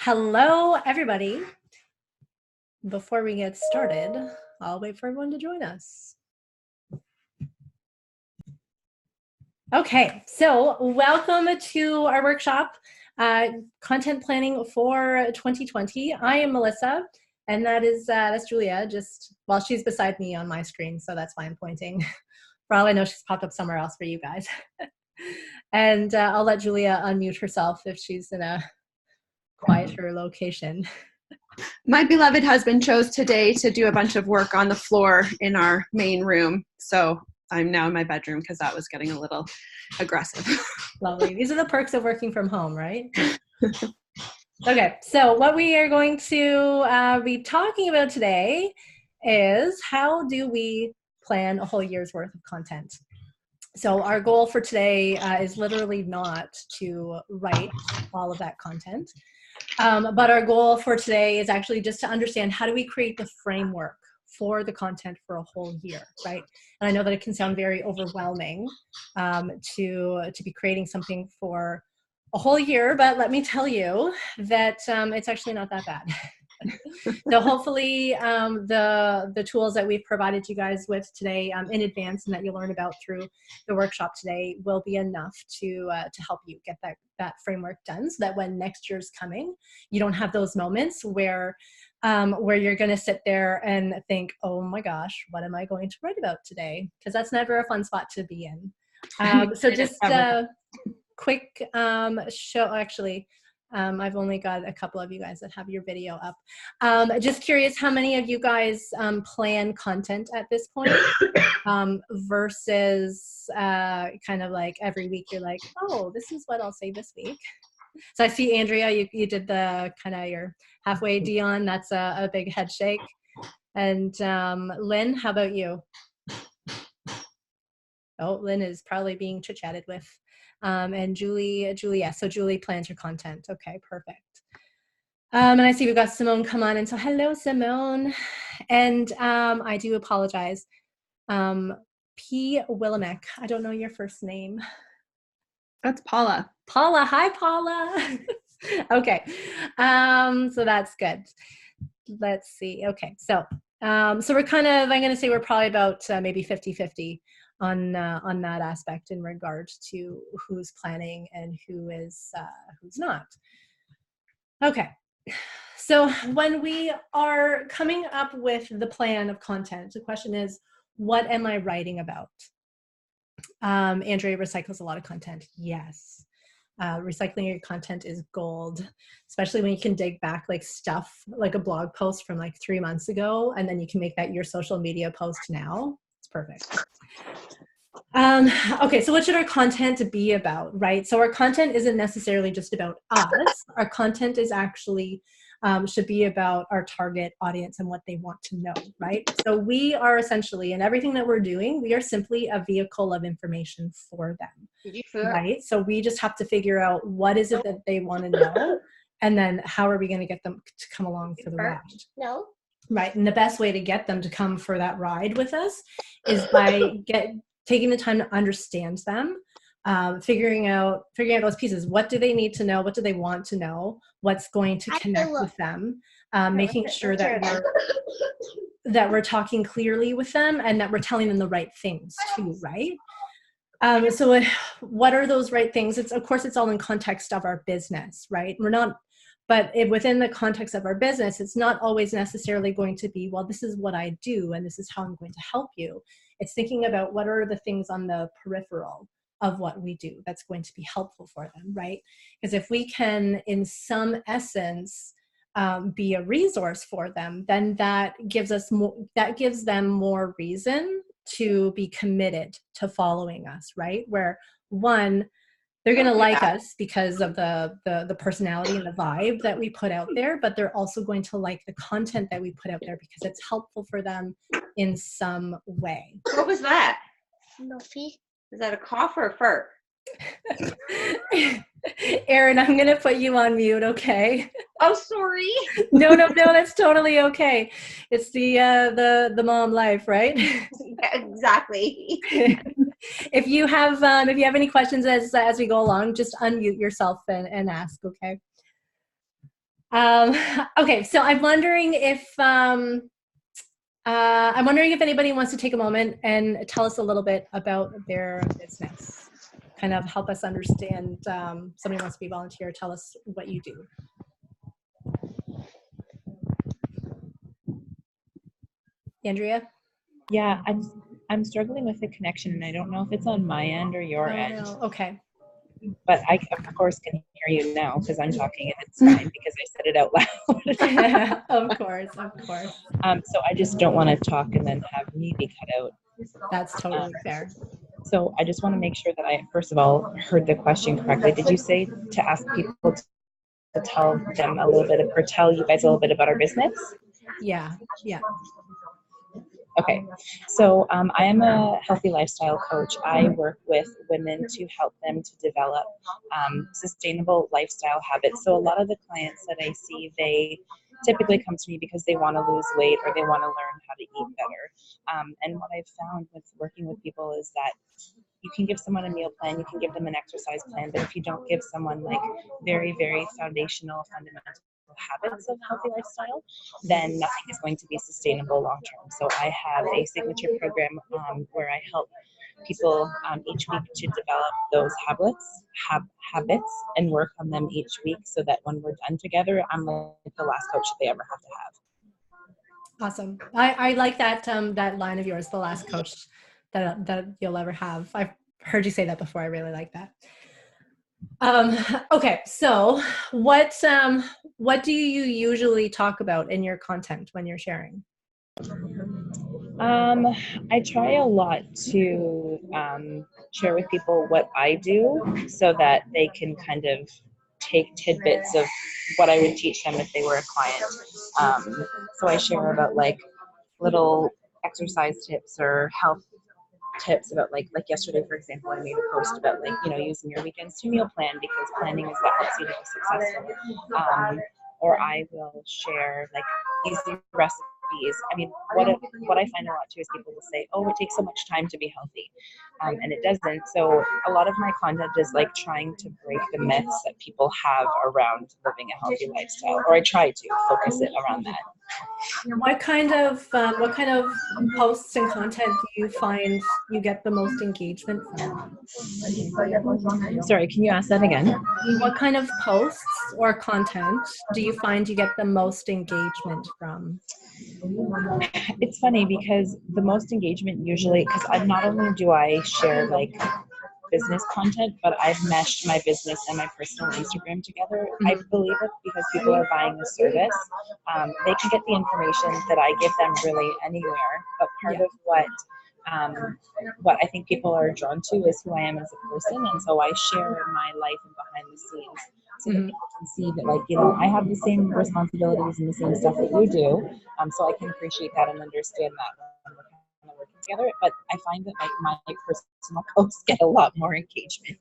Hello, everybody. Before we get started, I'll wait for everyone to join us. Okay, so welcome to our workshop, Content Planning for 2020. I am Melissa, and that's Julia, well, she's beside me on my screen, so that's why I'm pointing. For all I know, she's popped up somewhere else for you guys. And I'll let Julia unmute herself if she's in a quieter location. My beloved husband chose today to do a bunch of work on the floor in our main room. So I'm now in my bedroom because that was getting a little aggressive. Lovely. These are the perks of working from home, right? Okay, so what we are going to be talking about today is how do we plan a whole year's worth of content. So our goal for today is literally not to write all of that content, but our goal for today is actually just to understand how do we create the framework for the content for a whole year, right? And I know that it can sound very overwhelming to be creating something for a whole year, but let me tell you that it's actually not that bad. So hopefully the tools that we've provided you guys with today in advance and that you'll learn about through the workshop today will be enough to help you get that framework done, so that when next year's coming, you don't have those moments where you're going to sit there and think, oh my gosh, what am I going to write about today? Because that's never a fun spot to be in. So just quick show, actually. I've only got a couple of you guys that have your video up. Just curious how many of you guys plan content at this point versus kind of like every week you're like, oh, this is what I'll say this week. So I see, Andrea, you did the kind of your halfway Dion. That's a big head shake. And Lynn, how about you? Oh, Lynn is probably being chit-chatted with. And Julie, yeah, so Julie plans her content. Okay, perfect. And I see we've got Simone come on, and so hello, Simone. And I do apologize. P. Willimek, I don't know your first name. That's Paula. Paula, hi, Paula. Okay, so that's good. Let's see. Okay, so we're kind of, I'm going to say we're probably about maybe 50-50 on that aspect in regards to who's planning and who's not. Okay, so when we are coming up with the plan of content, the question is, what am I writing about? Andrea recycles a lot of content. Yes. Recycling your content is gold, especially when you can dig back like stuff, like a blog post from like 3 months ago, and then you can make that your social media post now. It's perfect. Okay, so what should our content be about, right? So our content isn't necessarily just about us. Our content is actually should be about our target audience and what they want to know, right? So we are essentially, in everything that we're doing, we are simply a vehicle of information for them, right? So we just have to figure out what is it that they want to know, and then how are we going to get them to come along for the ride? No. Right, and the best way to get them to come for that ride with us is by taking the time to understand them, figuring out those pieces. What do they need to know? What do they want to know? What's going to connect with them? Making sure that we're talking clearly with them and that we're telling them the right things too, right? So what are those right things? Of course, it's all in context of our business, right? But within the context of our business, it's not always necessarily going to be, well, this is what I do and this is how I'm going to help you. It's thinking about what are the things on the peripheral of what we do that's going to be helpful for them, right? Because if we can, in some essence, be a resource for them, then that gives them more reason to be committed to following us, right? Where one, they're going to like us because of the personality and the vibe that we put out there, but they're also going to like the content that we put out there because it's helpful for them in some way. What was that? Nothing. Is that a cough or a fart? Erin, I'm going to put you on mute, okay? Oh, sorry. No, that's totally okay. It's the mom life, right? Yeah, exactly. If you have any questions as we go along, just unmute yourself and ask, okay? Okay, so I'm wondering if anybody wants to take a moment and tell us a little bit about their business. Kind of help us understand. Somebody wants to be a volunteer. Tell us what you do. Andrea? Yeah, I'm struggling with the connection, and I don't know if it's on my end or your end. No. Okay. But I, of course, can hear you now because I'm talking, and it's fine because I said it out loud. Of course. So I just don't want to talk and then have me be cut out. That's totally fair. So I just want to make sure that I, first of all, heard the question correctly. Did you say to ask people to tell them a little bit, or tell you guys a little bit about our business? Yeah. Okay, so I am a healthy lifestyle coach. I work with women to help them to develop sustainable lifestyle habits. So a lot of the clients that I see, they typically come to me because they want to lose weight or they want to learn how to eat better. And what I've found with working with people is that you can give someone a meal plan, you can give them an exercise plan, but if you don't give someone like very, very foundational, fundamental habits of healthy lifestyle, then nothing is going to be sustainable long term. So I have a signature program where I help people each week to develop those habits and work on them each week so that when we're done together, I'm like the last coach they ever have to have. Awesome. I like that that line of yours, the last coach that you'll ever have. I've heard you say that before. I really like that. Okay, so what do you usually talk about in your content when you're sharing? I try a lot to share with people what I do so that they can kind of take tidbits of what I would teach them if they were a client. So I share about like little exercise tips or health tips about like yesterday, for example, I made a post about like, using your weekends to meal plan because planning is what helps you to be successful. Or I will share like easy recipes. I mean, what I find a lot too is people will say, oh, it takes so much time to be healthy. And it doesn't. So a lot of my content is like trying to break the myths that people have around living a healthy lifestyle, or I try to focus it around that. What kind of posts and content do you find you get the most engagement from? Sorry, can you ask that again? What kind of posts or content do you find you get the most engagement from? It's funny because the most engagement usually, because not only do I share like business content, but I've meshed my business and my personal Instagram together. Mm-hmm. I believe it because people are buying a service. They can get the information that I give them really anywhere, but part of what I think people are drawn to is who I am as a person, and so I share my life and behind the scenes so that people can see that, like, I have the same responsibilities and the same stuff that you do, so I can appreciate that and understand that when we're kind of working together. But I find that like my personal posts get a lot more engagement,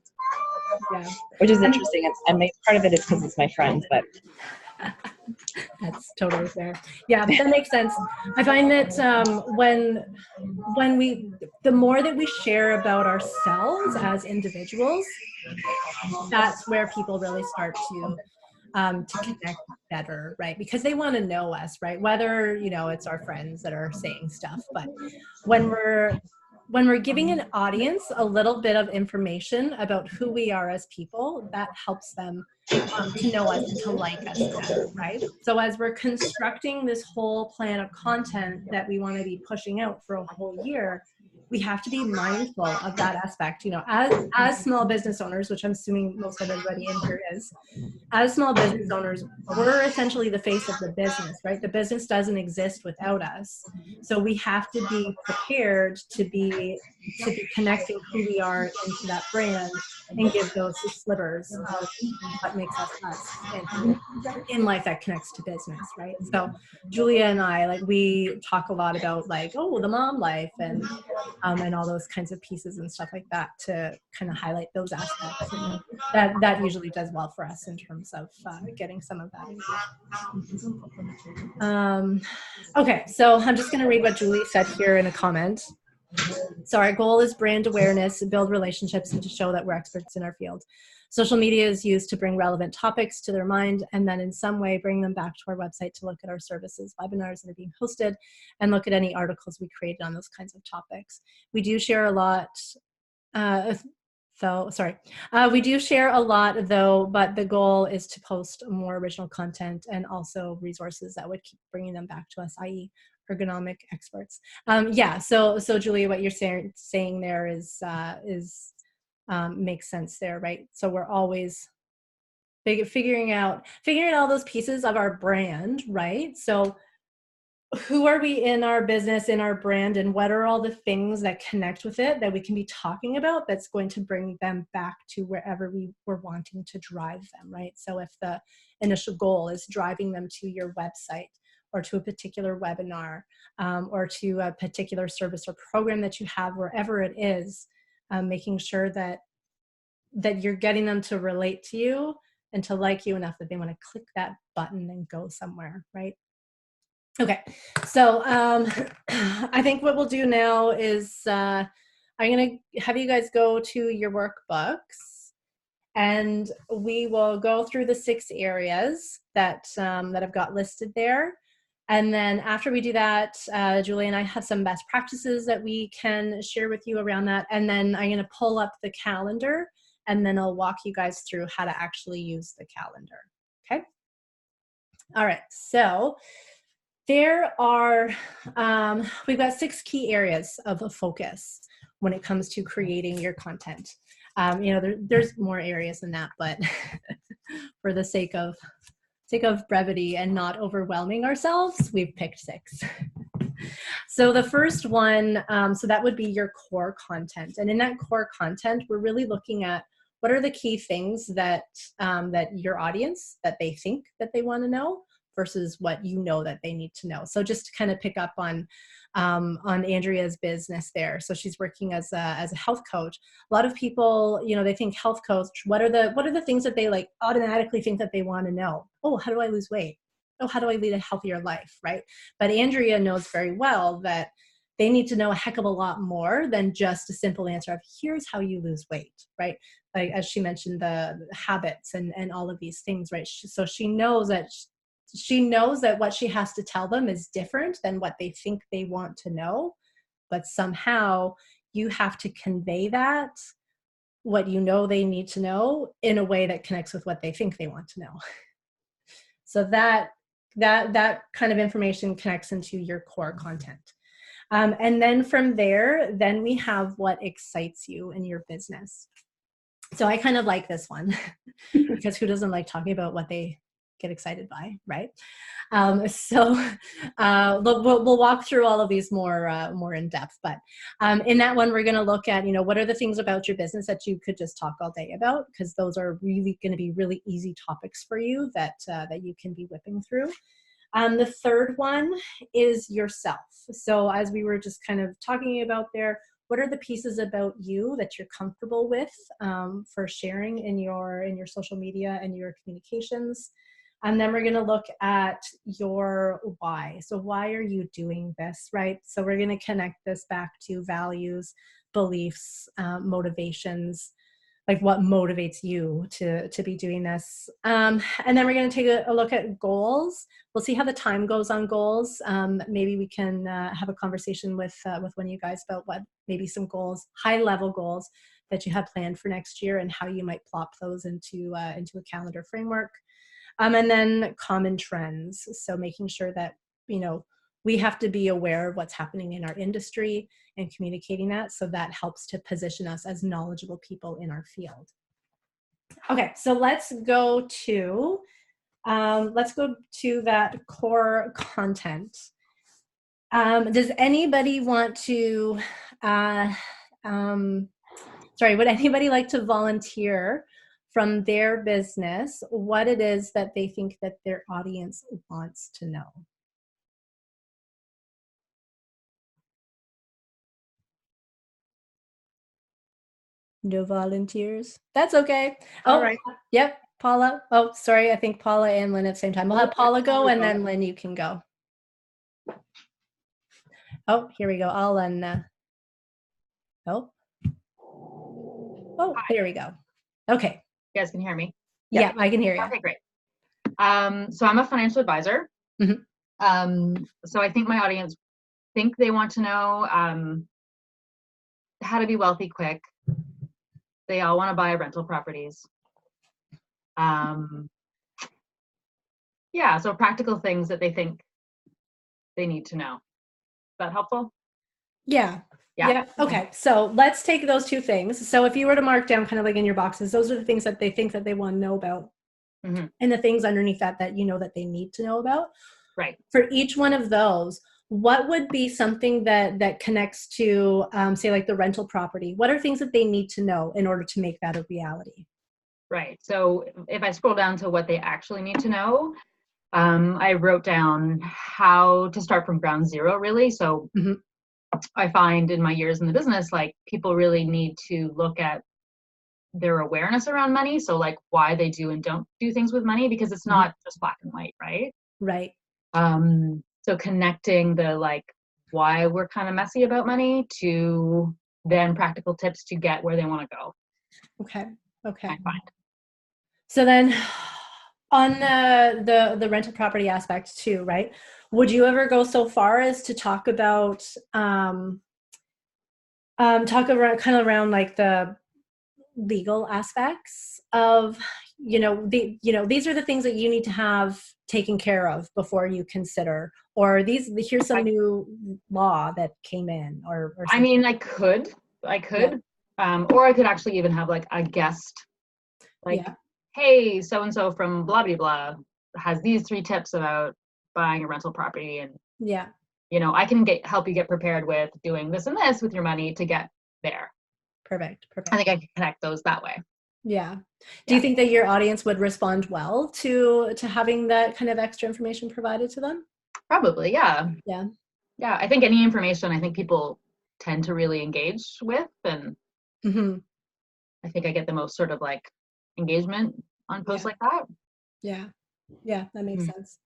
which is interesting. And part of it is because it's my friends, but. That's totally fair. Yeah, that makes sense. I find that the more that we share about ourselves as individuals, that's where people really start to connect better, right? Because they want to know us, right? Whether, it's our friends that are saying stuff, but when we're giving an audience a little bit of information about who we are as people, that helps them to know us and to like us better, right? So as we're constructing this whole plan of content that we want to be pushing out for a whole year, we have to be mindful of that aspect. As small business owners, which I'm assuming most of everybody in here is, as small business owners, we're essentially the face of the business, right? The business doesn't exist without us. So we have to be prepared to be connecting who we are into that brand and give those slivers of what makes us us in life that connects to business, right? So Julia and I, we talk a lot about the mom life and all those kinds of pieces and stuff like that to kind of highlight those aspects. And that usually does well for us in terms of getting some of that engagement. Okay, so I'm just going to read what Julie said here in a comment. So our goal is brand awareness, build relationships, and to show that we're experts in our field. Social media is used to bring relevant topics to their mind and then in some way bring them back to our website to look at our services, webinars that are being hosted, and look at any articles we created on those kinds of topics. We do share a lot. We do share a lot though, but the goal is to post more original content and also resources that would keep bringing them back to us, i.e. ergonomic experts. So Julia, what you're saying there is makes sense there, right? So we're always figuring out all those pieces of our brand, right? So who are we in our business, in our brand, and what are all the things that connect with it that we can be talking about that's going to bring them back to wherever we were wanting to drive them, right? So if the initial goal is driving them to your website or to a particular webinar or to a particular service or program that you have, wherever it is, making sure that you're getting them to relate to you and to like you enough that they want to click that button and go somewhere, right? Okay, so I think what we'll do now is I'm going to have you guys go to your workbooks, and we will go through the 6 areas that I've got listed there. And then after we do that, Julie and I have some best practices that we can share with you around that. And then I'm going to pull up the calendar, and then I'll walk you guys through how to actually use the calendar. Okay. All right. So there are, we've got 6 key areas of a focus when it comes to creating your content. There's more areas than that, but for the sake of brevity and not overwhelming ourselves, we've picked 6. So the first one, so that would be your core content. And in that core content, we're really looking at what are the key things that your audience, that they think that they want to know versus what you know that they need to know. So just to kind of pick up on Andrea's business there. So she's working as a health coach. A lot of people, they think health coach, what are the things that they like automatically think that they want to know? Oh, how do I lose weight? Oh, how do I lead a healthier life, right? But Andrea knows very well that they need to know a heck of a lot more than just a simple answer of here's how you lose weight, right? Like as she mentioned, the habits and all of these things, right? So she knows that what she has to tell them is different than what they think they want to know, but somehow you have to convey that, what you know they need to know, in a way that connects with what they think they want to know. So that kind of information connects into your core content. And then from there, then we have what excites you in your business. So I kind of like this one because who doesn't like talking about what they get excited by, right? We'll walk through all of these more in depth, but in that one, we're going to look at, what are the things about your business that you could just talk all day about, because those are really going to be really easy topics for you that you can be whipping through. The third one is yourself. So as we were just kind of talking about there, what are the pieces about you that you're comfortable with for sharing in your social media and your communications? And then we're going to look at your why. So why are you doing this, right? So we're going to connect this back to values, beliefs, motivations, like what motivates you to be doing this. And then we're going to take a look at goals. We'll see how the time goes on goals. Maybe we can have a conversation with one of you guys about what maybe some goals, high level goals that you have planned for next year and how you might plop those into a calendar framework. And then common trends. So making sure that, we have to be aware of what's happening in our industry and communicating that. So that helps to position us as knowledgeable people in our field. Okay, so let's go to that core content. Does anybody want to, would anybody like to volunteer from their business what it is that they think that their audience wants to know? No volunteers? That's okay. All right. Yep, Paula. Oh, sorry, I think Paula and Lynn at the same time. We'll have Paula go and then Lynn, you can go. Oh, here we go. I'll Oh, oh, there we go. Okay. You guys can hear me? Yeah, I can hear you. Okay, great. So I'm a financial advisor. Mhm. So I think my audience think they want to know how to be wealthy quick. They all want to buy rental properties. Yeah, so practical things that they think they need to know. Is that helpful? Yeah. Yeah. Yeah. Okay. So let's take those two things. So if you were to mark down kind of like in your boxes, those are the things that they think that they want to know about. Mhm. And the things underneath that you know that they need to know about. Right. For each one of those, what would be something that connects to, say, like the rental property? What are things that they need to know in order to make that a reality? Right. So if I scroll down to what they actually need to know, I wrote down how to start from ground zero, really. So Mhm. I find in my years in the business, like people really need to look at their awareness around money. So like why they do and don't do things with money, because it's not just black and white, right? Right. So connecting the like why we're kind of messy about money to then practical tips to get where they want to go, Okay. Okay. I find. So then on the rental property aspect too, right? Would you ever go so far as to talk about talk around kind of around like the legal aspects of, these are the things that you need to have taken care of before you consider, or here's some new law that came in, or I something. mean, I could, or I could actually even have like a guest, like, Yeah. hey, so-and-so from blah, blah, blah has these 3 tips about buying a rental property. And, Yeah. I can help you get prepared with doing this and this with your money to get there. Perfect. I think I can connect those that way. Yeah. Do you think that your audience would respond well to having that kind of extra information provided to them? Probably, yeah. Yeah. Yeah, I think any information I think people tend to really engage with, and Mm-hmm. I think I get the most sort of like engagement on posts like that. Yeah. Yeah, that makes sense.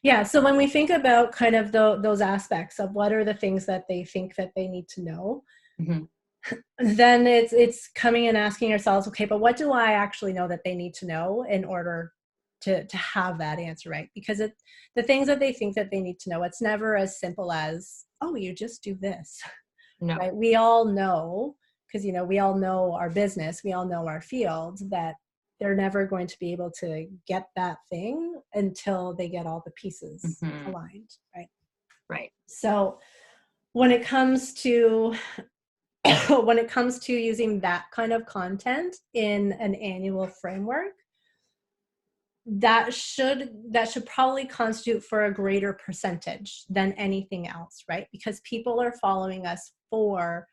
Yeah, so when we think about kind of those aspects of what are the things that they think that they need to know, then it's coming and asking ourselves, okay, but what do I actually know that they need to know in order to have that answer right? Because the things that they think that they need to know, it's never as simple as, oh, you just do this. No. Right? We all know, because we all know our business, we all know our field, that they're never going to be able to get that thing until they get all the pieces aligned, right? Right. So when it comes to using that kind of content in an annual framework, that should probably constitute for a greater percentage than anything else, right? Because people are following us for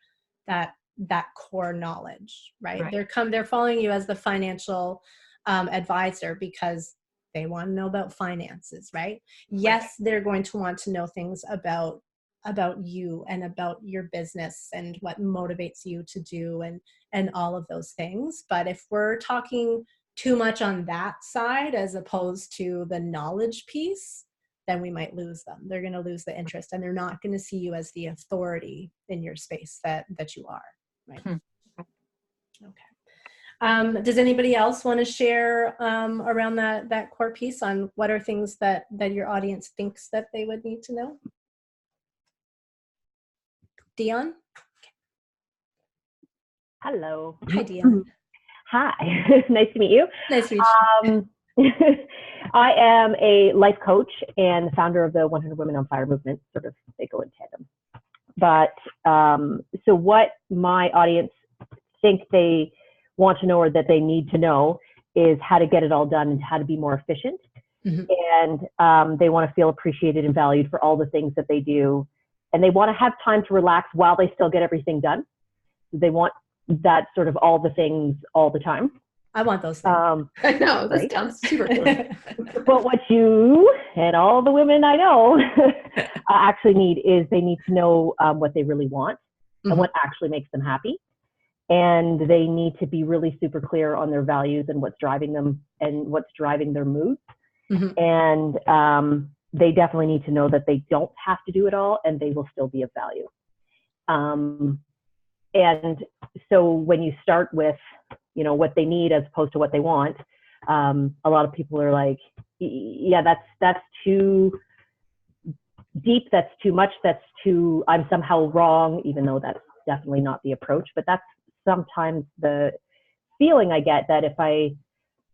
that core knowledge, right? They're following you as the financial advisor because they want to know about finances, right? Yes, they're going to want to know things about you and about your business and what motivates you to do and all of those things. But if we're talking too much on that side as opposed to the knowledge piece, then we might lose them. They're going to lose the interest, and they're not going to see you as the authority in your space that you are, right? Okay. Does anybody else want to share around that core piece on what are things that your audience thinks that they would need to know? Dion? Hello. Hi, Dion. Hi. Nice to meet you. Nice to meet you. I am a life coach and the founder of the 100 Women on Fire movement. Sort of, they go in tandem. But so what my audience think they want to know or that they need to know is how to get it all done and how to be more efficient. And they want to feel appreciated and valued for all the things that they do. And they want to have time to relax while they still get everything done. They want that sort of all the things all the time. I want those things. I know, this sounds super cool. But what you and all the women I know actually need is they need to know what they really want and what actually makes them happy. And they need to be really super clear on their values and what's driving them and what's driving their moods. And they definitely need to know that they don't have to do it all and they will still be of value. and so when you start with, you know, what they need as opposed to what they want, a lot of people are like, yeah, that's too deep, that's too much, that's too, I'm somehow wrong, even though that's definitely not the approach. But that's sometimes the feeling I get, that if I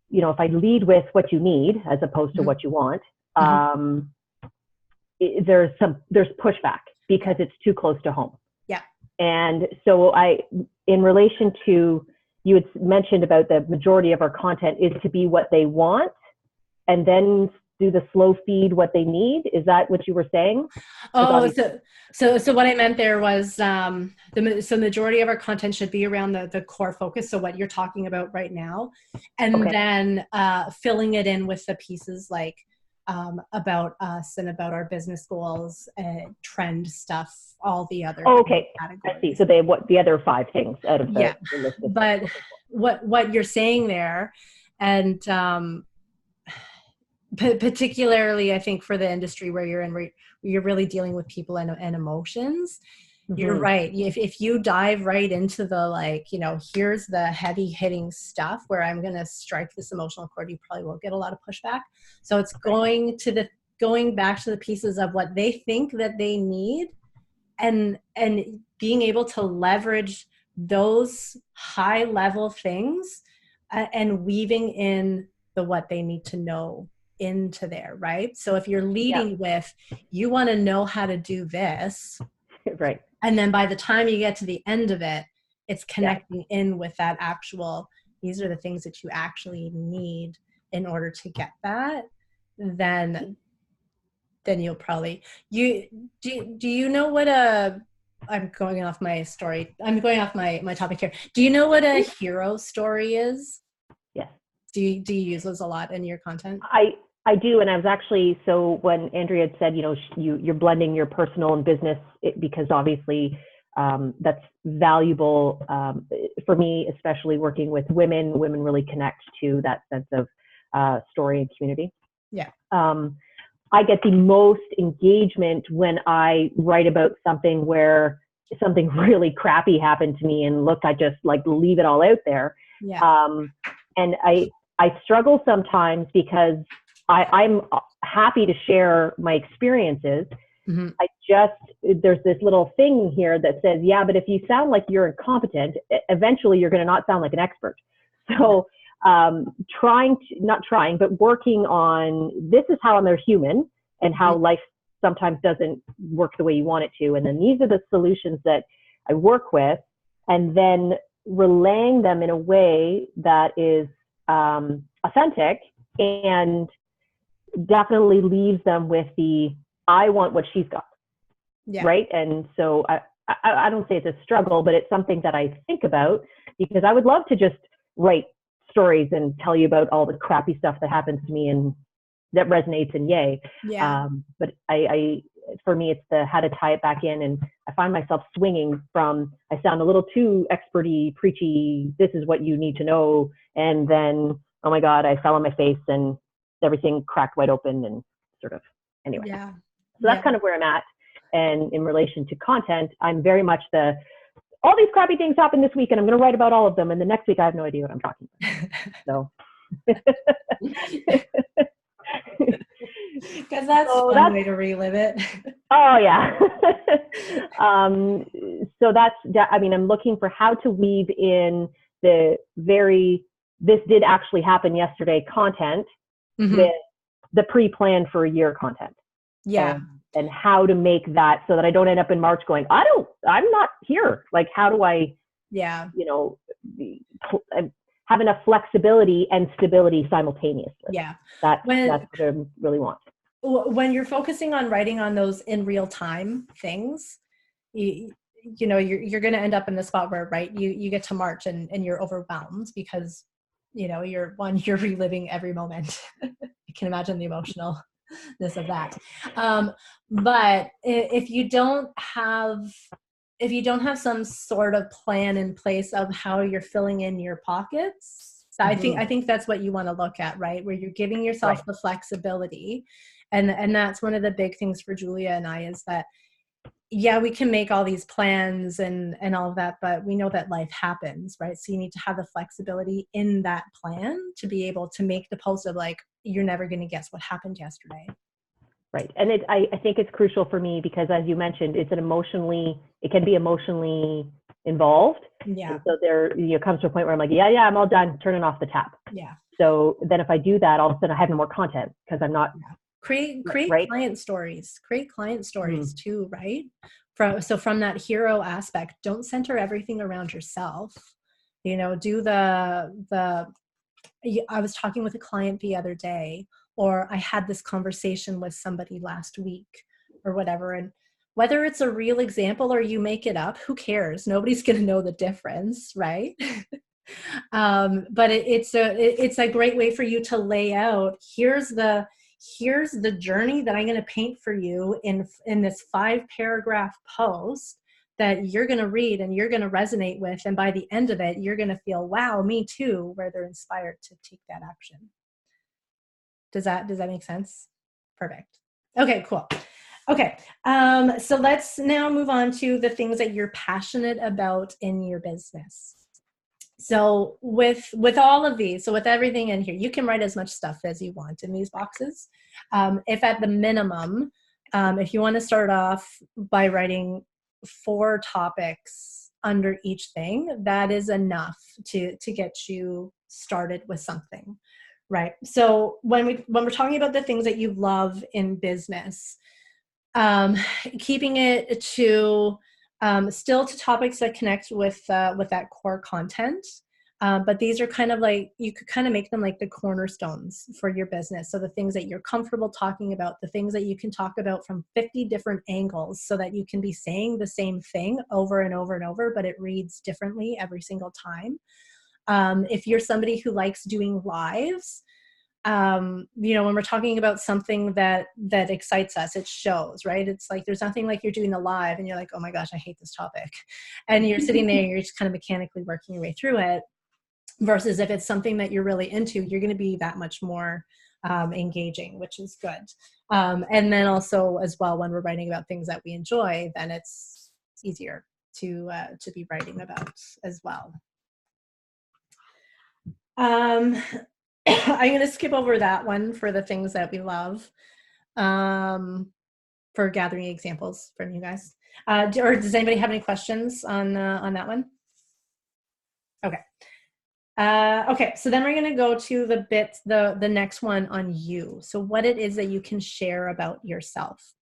lead with what you need as opposed to what you want, there's pushback because it's too close to home. Yeah. And so in relation to, you had mentioned about the majority of our content is to be what they want and then do the slow feed what they need. Is that what you were saying? Oh, so what I meant there was the majority of our content should be around the core focus. So what you're talking about right now, and then filling it in with the pieces like about us and about our business goals, trend stuff, all the other categories. I see. So the other 5 things out of the list. But what you're saying there, and particularly I think for the industry where you're really dealing with people and emotions, you're right. If you dive right into the, like, you know, here's the heavy hitting stuff where I'm going to strike this emotional chord, you probably will get a lot of pushback. So it's going back to the pieces of what they think that they need, and being able to leverage those high level things and weaving in the what they need to know into there, right? So if you're leading with, you want to know how to do this, right? And then by the time you get to the end of it, it's connecting in with that actual, these are the things that you actually need in order to get that, then you'll probably, do you know what I'm going off my story. I'm going off my topic here. Do you know what a hero story is? Yes. Do you use those a lot in your content? I do, and I was actually, so when Andrea had said, you know, you're blending your personal and business, because obviously that's valuable for me, especially working with women. Women really connect to that sense of story and community. Yeah. I get the most engagement when I write about something where something really crappy happened to me, and look, I just like leave it all out there. Yeah. And I struggle sometimes because I'm happy to share my experiences. There's this little thing here that says, yeah, but if you sound like you're incompetent, eventually you're going to not sound like an expert. So working on, this is how I'm a human and how life sometimes doesn't work the way you want it to. And then these are the solutions that I work with, and then relaying them in a way that is authentic and definitely leaves them with the, I want what she's got. Yeah. Right. And so I don't say it's a struggle, but it's something that I think about, because I would love to just write stories and tell you about all the crappy stuff that happens to me and that resonates, and yay. Yeah. But for me, it's the how to tie it back in. And I find myself swinging from, I sound a little too experty, preachy, this is what you need to know. And then, oh my God, I fell on my face and everything cracked wide open, and sort of, anyway. Yeah. So that's kind of where I'm at. And in relation to content, I'm very much all these crappy things happened this week and I'm going to write about all of them. And the next week I have no idea what I'm talking about. So. Because that's a fun way to relive it. Oh yeah. So I'm looking for how to weave in this did actually happen yesterday content with the pre-planned for a year content. Yeah. And how to make that so that I don't end up in March going, I'm not here. Like, how do I, have enough flexibility and stability simultaneously? Yeah. That's what I really want. When you're focusing on writing on those in real time things, you're going to end up in the spot where, right, you get to March and you're overwhelmed because, you're reliving every moment. You can imagine the emotionalness of that. But if you don't have some sort of plan in place of how you're filling in your pockets, I think that's what you want to look at, right? Where you're giving yourself the flexibility. And that's one of the big things for Julia and I, is that yeah, we can make all these plans and all of that, but we know that life happens, right? So you need to have the flexibility in that plan to be able to make the post of like, you're never going to guess what happened yesterday. Right. And I think it's crucial for me because, as you mentioned, it can be emotionally involved. Yeah. And so there comes to a point where I'm like, yeah, I'm all done turning off the tap. Yeah. So then if I do that, all of a sudden I have no more content because I'm not. Create right? client stories. Create client stories too, right? From that hero aspect, don't center everything around yourself. Do I was talking with a client the other day, or I had this conversation with somebody last week or whatever. And whether it's a real example or you make it up, who cares? Nobody's going to know the difference, right? But it's a great way for you to lay out, here's the journey that I'm going to paint for you in this 5-paragraph post that you're going to read and you're going to resonate with. And by the end of it, you're going to feel, wow, me too, where they're inspired to take that action. Does that make sense? Perfect. Okay, cool. Okay. So let's now move on to the things that you're passionate about in your business. So with all of these, so with everything in here, you can write as much stuff as you want in these boxes. If at the minimum, if you want to start off by writing 4 topics under each thing, that is enough to get you started with something, right? So when we're talking about the things that you love in business, keeping it to still to topics that connect with that core content. But these are kind of like, you could kind of make them like the cornerstones for your business. So the things that you're comfortable talking about, the things that you can talk about from 50 different angles so that you can be saying the same thing over and over and over, but it reads differently every single time. If you're somebody who likes doing lives, when we're talking about something that excites us, it shows, right? It's like, there's nothing like you're doing a live and you're like, oh my gosh, I hate this topic. And you're sitting there and you're just kind of mechanically working your way through it, versus if it's something that you're really into, you're going to be that much more engaging, which is good. And then also as well, when we're writing about things that we enjoy, then it's easier to be writing about as well. I'm going to skip over that one for the things that we love, for gathering examples from you guys. Or does anybody have any questions on that one? Okay. Okay, so then we're going to go to the next one on you. So what it is that you can share about yourself.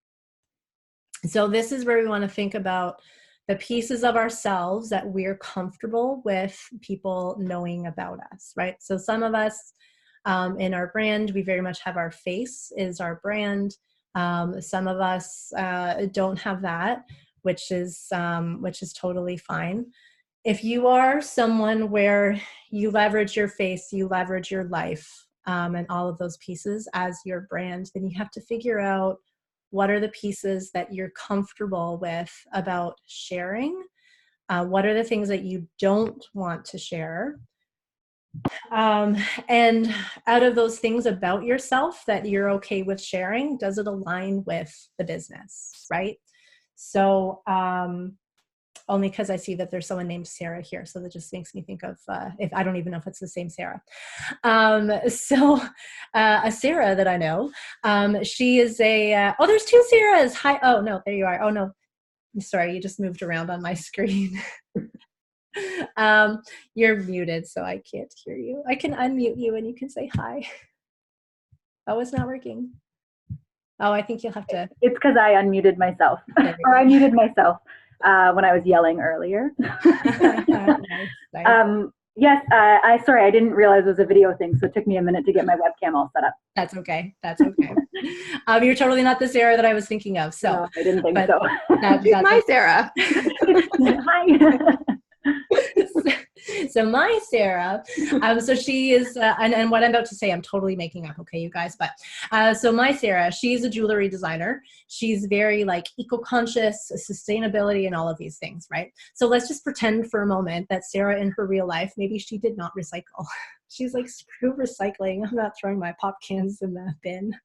So this is where we want to think about the pieces of ourselves that we're comfortable with people knowing about us, right? So some of us, in our brand, we very much have our face is our brand. Some of us don't have that, which is totally fine. If you are someone where you leverage your face, you leverage your life, and all of those pieces as your brand, then you have to figure out what are the pieces that you're comfortable with about sharing. What are the things that you don't want to share? And out of those things about yourself that you're okay with sharing, does it align with the business, right? So only because I see that there's someone named Sarah here, so that just makes me think of if I don't even know if it's the same Sarah. So a Sarah that I know, she is a oh, there's 2 Sarahs. Hi. Oh no, there you are. Oh no, I'm sorry, you just moved around on my screen. You're muted, so I can't hear you. I can unmute you and you can say hi. Oh, it's not working. Oh, I think you'll have to. It's because I unmuted myself, or I muted myself when I was yelling earlier. Nice. Yes, sorry, I didn't realize it was a video thing, so it took me a minute to get my webcam all set up. That's okay. That's okay. You're totally not the Sarah that I was thinking of. So no, I didn't think so. She's my Sarah. Hi. So my Sarah, so she is, and what I'm about to say, I'm totally making up, okay, you guys, but, so my Sarah, she's a jewelry designer. She's very like eco-conscious, sustainability, and all of these things, right? So let's just pretend for a moment that Sarah in her real life, maybe she did not recycle. She's like, screw recycling. I'm not throwing my pop cans in the bin.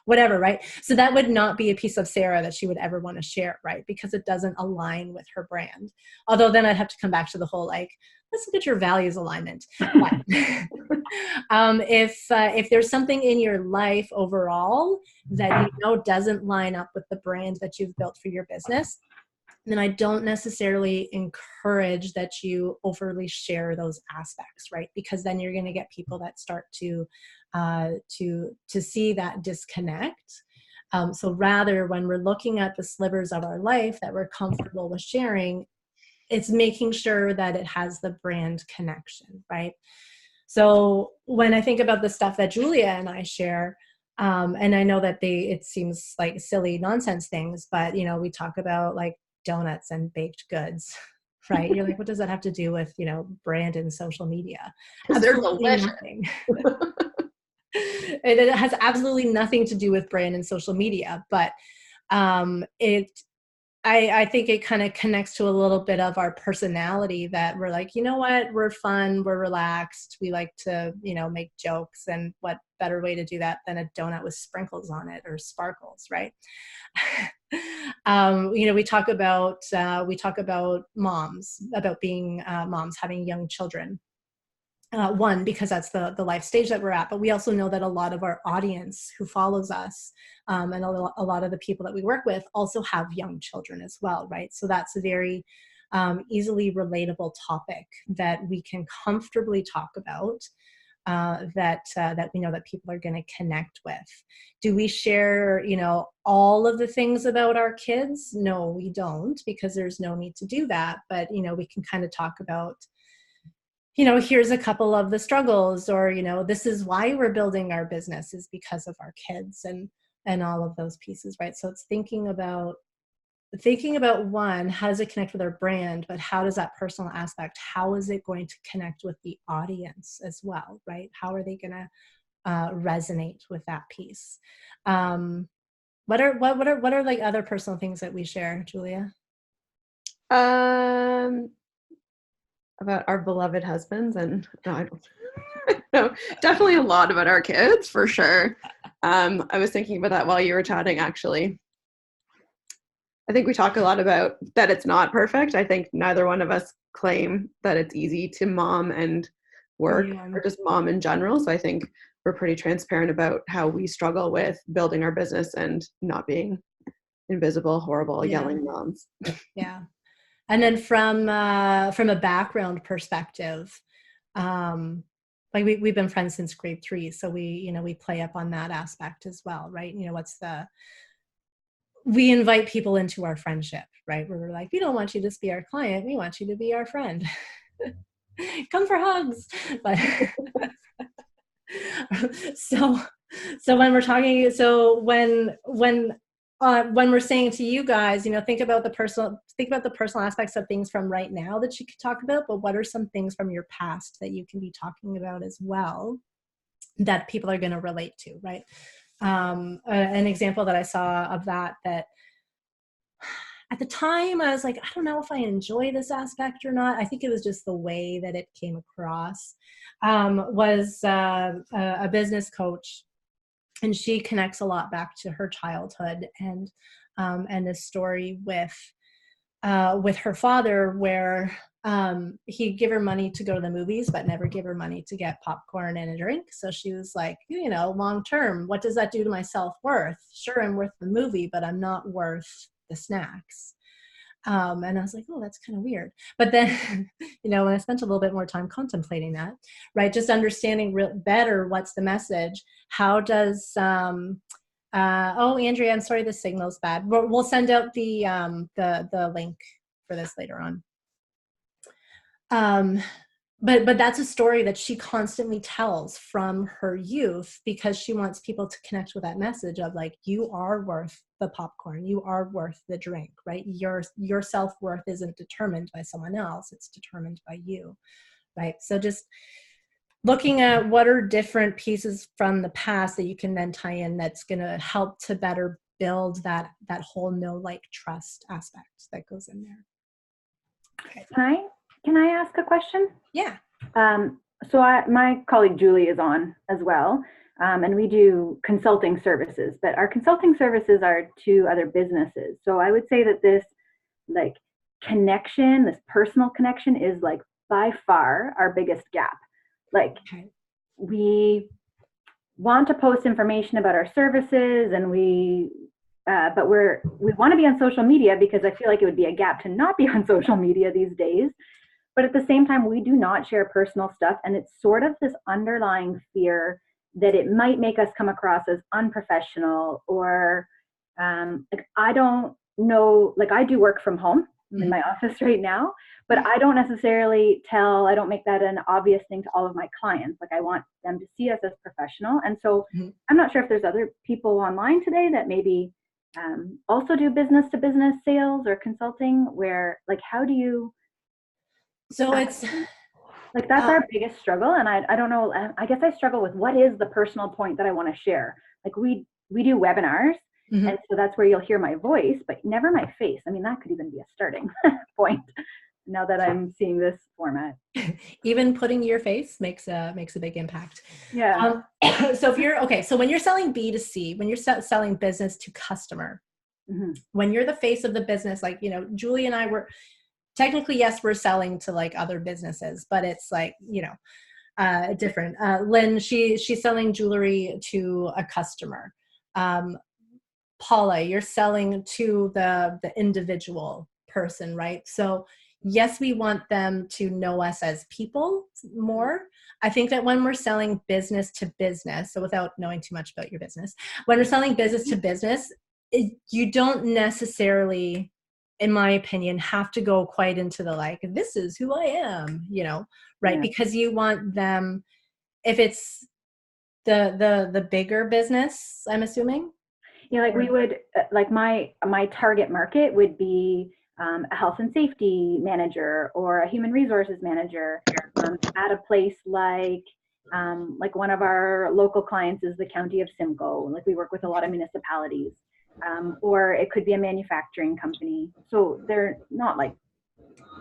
whatever, right? So that would not be a piece of Sarah that she would ever want to share, right? Because it doesn't align with her brand. Although then I'd have to come back to the whole, like, let's look at your values alignment. But if there's something in your life overall that you know doesn't line up with the brand that you've built for your business, then I don't necessarily encourage that you overly share those aspects, right? Because then you're going to get people that start to see that disconnect. So rather, when we're looking at the slivers of our life that we're comfortable with sharing, it's making sure that it has the brand connection, right? So when I think about the stuff that Julia and I share, and I know that it seems like silly nonsense things, but we talk about like donuts and baked goods, right? You're like, what does that have to do with, brand and social media? They're Absolutely delicious. nothing. It has absolutely nothing to do with brand and social media, but I think it kind of connects to a little bit of our personality that we're like, you know what, we're fun, we're relaxed, we like to, make jokes, and what better way to do that than a donut with sprinkles on it or sparkles, right? We talk about moms, about being moms, having young children. One, because that's the life stage that we're at, but we also know that a lot of our audience who follows us and a lot of the people that we work with also have young children as well, right? So that's a very easily relatable topic that we can comfortably talk about, that we know that people are going to connect with. Do we share, all of the things about our kids? No, we don't, because there's no need to do that. But, we can kind of talk about, here's a couple of the struggles, or, this is why we're building our business, is because of our kids and all of those pieces, right? So it's thinking about one, how does it connect with our brand, but how does that personal aspect, how is it going to connect with the audience as well, right? How are they going to resonate with that piece? What are like other personal things that we share, Julia? About our beloved husbands, and no, I don't know. Definitely a lot about our kids, for sure. I was thinking about that while you were chatting, actually. I think we talk a lot about that it's not perfect. I think neither one of us claim that it's easy to mom and work, or just mom in general. So I think we're pretty transparent about how we struggle with building our business and not being invisible, horrible, yelling moms. Yeah. And then from a background perspective, like we've been friends since grade 3, so we play up on that aspect as well, right? We invite people into our friendship, right? Where we're like, we don't want you to just be our client, we want you to be our friend. Come for hugs. But so when we're talking, when we're saying to you guys, think about the personal aspects of things from right now that you could talk about, but what are some things from your past that you can be talking about as well that people are going to relate to, right? An example that I saw of that at the time I was like, I don't know if I enjoy this aspect or not. I think it was just the way that it came across. Was a business coach. And she connects a lot back to her childhood and this story with her father, where he'd give her money to go to the movies, but never give her money to get popcorn and a drink. So she was like, long term, what does that do to my self-worth? Sure, I'm worth the movie, but I'm not worth the snacks. And I was like, oh, that's kind of weird. But then, when I spent a little bit more time contemplating that, right, just understanding better what's the message. How does, oh, Andrea, I'm sorry, the signal's bad. We'll send out the link for this later on. But that's a story that she constantly tells from her youth, because she wants people to connect with that message of like, you are worth the popcorn, you are worth the drink, right? Your self-worth isn't determined by someone else, it's determined by you, right? So just looking at what are different pieces from the past that you can then tie in that's going to help to better build that whole know, like, trust aspect that goes in there. Okay. Can I ask a question? Yeah. So my colleague Julie is on as well. and we do consulting services, but our consulting services are to other businesses. So I would say that this like connection, this personal connection is like by far our biggest gap. Like we want to post information about our services and but we want to be on social media because I feel like it would be a gap to not be on social media these days. But at the same time, we do not share personal stuff. And it's sort of this underlying fear that it might make us come across as unprofessional or like, I don't know, like I do work from home in my office right now, but I don't necessarily I don't make that an obvious thing to all of my clients. Like I want them to see us as professional. And so I'm not sure if there's other people online today that maybe also do business to business sales or consulting where like, how do you, so it's like, that's our biggest struggle. And I don't know, I guess I struggle with what is the personal point that I want to share. Like we do webinars. And so that's where you'll hear my voice, but never my face. I mean, that could even be a starting point now that I'm seeing this format. Even putting your face makes a big impact. Yeah. So if you're, okay, so when you're selling B2C, when you're selling business to customer, when you're the face of the business, like, you know, Julie and I were technically, yes, we're selling to like other businesses, but it's like, you know, different. Lynn, she's selling jewelry to a customer. Paula, you're selling to the individual person, right? So yes, we want them to know us as people more. I think that when we're selling business to business, so without knowing too much about your business, when we're selling business to business, you don't necessarily, in my opinion, have to go quite into the like, this is who I am, you know, right? Yeah. Because you want them, if it's the bigger business, I'm assuming. You know, like we would, like my target market would be a health and safety manager or a human resources manager at a place like one of our local clients is the County of Simcoe. Like we work with a lot of municipalities, or it could be a manufacturing company. So it's not like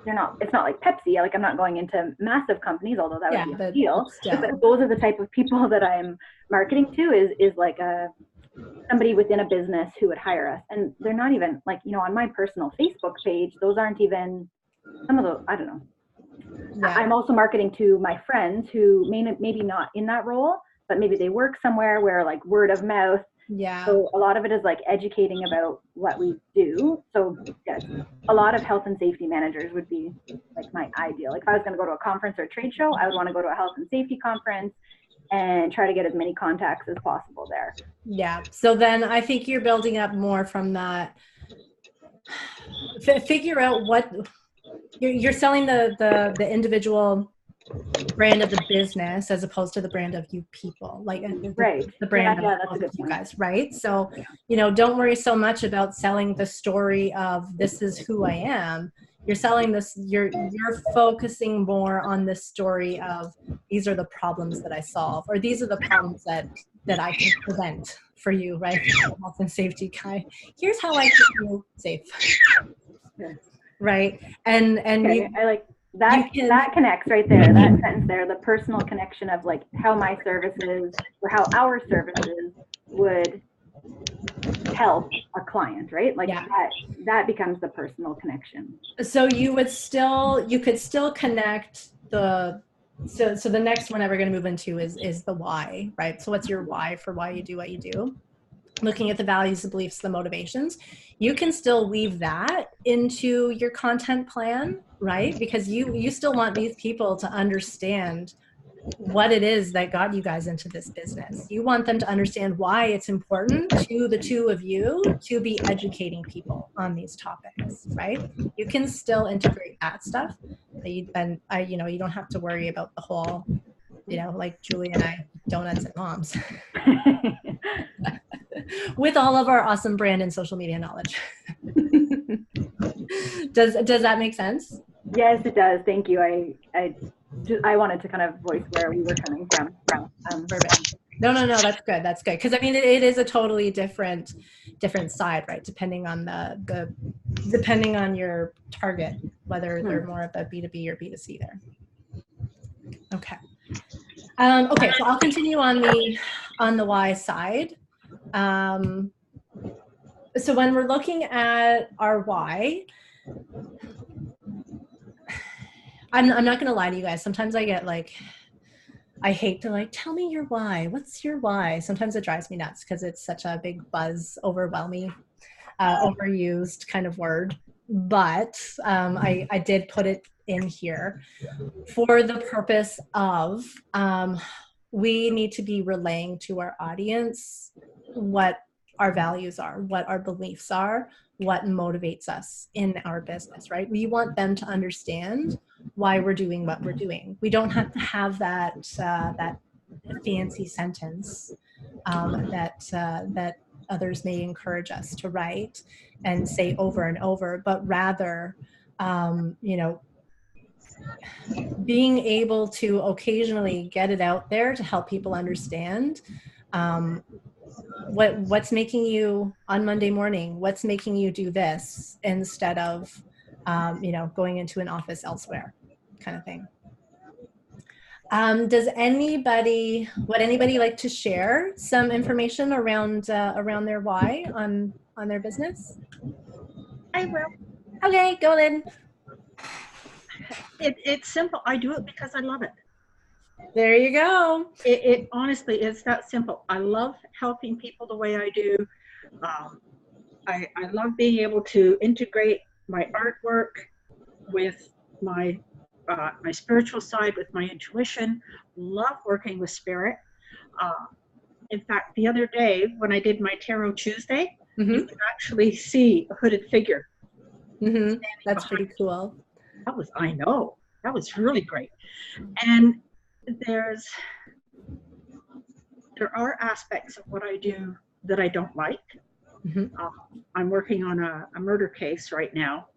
Pepsi. Like I'm not going into massive companies, although that would be a deal. But those are the type of people that I'm marketing to is like somebody within a business who would hire us. And they're not even like, you know, on my personal Facebook page, those aren't even some of those, I don't know. Yeah. I'm also marketing to my friends who maybe not in that role, but maybe they work somewhere where like word of mouth. Yeah. So a lot of it is like educating about what we do. So yes, a lot of health and safety managers would be like my ideal. Like if I was going to go to a conference or a trade show, I would want to go to a health and safety conference and try to get as many contacts as possible there. Yeah. So then I think you're building up more from that. Figure out what you're selling the individual brand of the business as opposed to the brand of you people, like right. the brand of you guys, right? So, you know, don't worry so much about selling the story of this is who I am. You're selling this, you're focusing more on the story of these are the problems that I solve, or these are the problems that I can prevent for you, right? Health and safety guy. Here's how I keep you safe. Right. And okay. I like that that connects right there, that sentence there, the personal connection of like how my services or how our services would help a client, right? Like that becomes the personal connection. So you could still connect so the next one that we're going to move into is the why, right? So what's your why for why you do what you do? Looking at the values, the beliefs, the motivations, you can still weave that into your content plan, right? Because you still want these people to understand what it is that got you guys into this business. You want them to understand why it's important to the two of you to be educating people on these topics, right? You can still integrate that stuff, you don't have to worry about the whole, you know, like Julie and I, donuts and moms, with all of our awesome brand and social media knowledge. Does that make sense? Yes, it does. Thank you. I wanted to kind of voice where we were coming from. Perfect. No, that's good. That's good. Because I mean, it is a totally different side, right? Depending on depending on your target, whether they're more of a B2B or B2C there. Okay. Okay, so I'll continue on on the why side. So when we're looking at our why, I'm not going to lie to you guys. Sometimes I get like, I hate to like, tell me your why. What's your why? Sometimes it drives me nuts because it's such a big buzz, overwhelming, overused kind of word. But I did put it in here for the purpose of we need to be relaying to our audience what our values are, what our beliefs are, what motivates us in our business, right? We want them to understand why we're doing what we're doing. We don't have to have that that fancy sentence that others may encourage us to write and say over and over, but rather, you know, being able to occasionally get it out there to help people understand what's making you on Monday morning, what's making you do this instead of you know, going into an office elsewhere, kind of thing. Would anybody like to share some information around around their why on their business? I will. Okay, go then. It's simple. I do it because I love it. There you go. It honestly is that simple. I love helping people the way I do. I love being able to integrate my artwork with my my spiritual side, with my intuition. Love working with spirit. In fact, the other day when I did my Tarot Tuesday, you could actually see a hooded figure. That's pretty cool. I know, that was really great. And there are aspects of what I do that I don't like. I'm working on a murder case right now,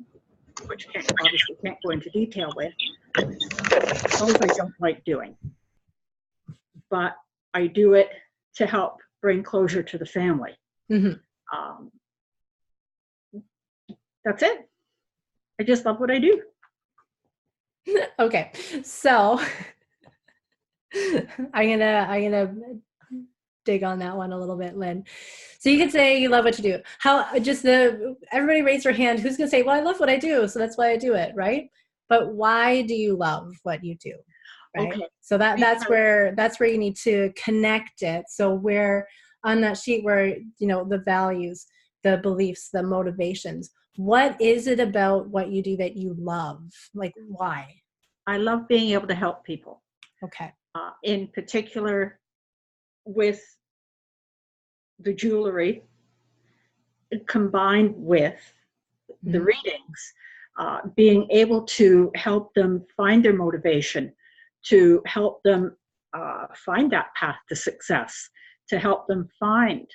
which obviously can't go into detail with. Those I don't like doing, but I do it to help bring closure to the family. That's it. I just love what I do. Okay, so I'm gonna dig on that one a little bit, Lynn. So you could say you love what you do. Everybody raise their hand. Who's gonna say, well, I love what I do, so that's why I do it, right? But why do you love what you do? Right. Okay. So that's where you need to connect it. So where on that sheet where, you know, the values, the beliefs, the motivations, what is it about what you do that you love? Like, why? I love being able to help people. Okay. In particular, with the jewelry, combined with the readings, being able to help them find their motivation, to help them find that path to success, to help them find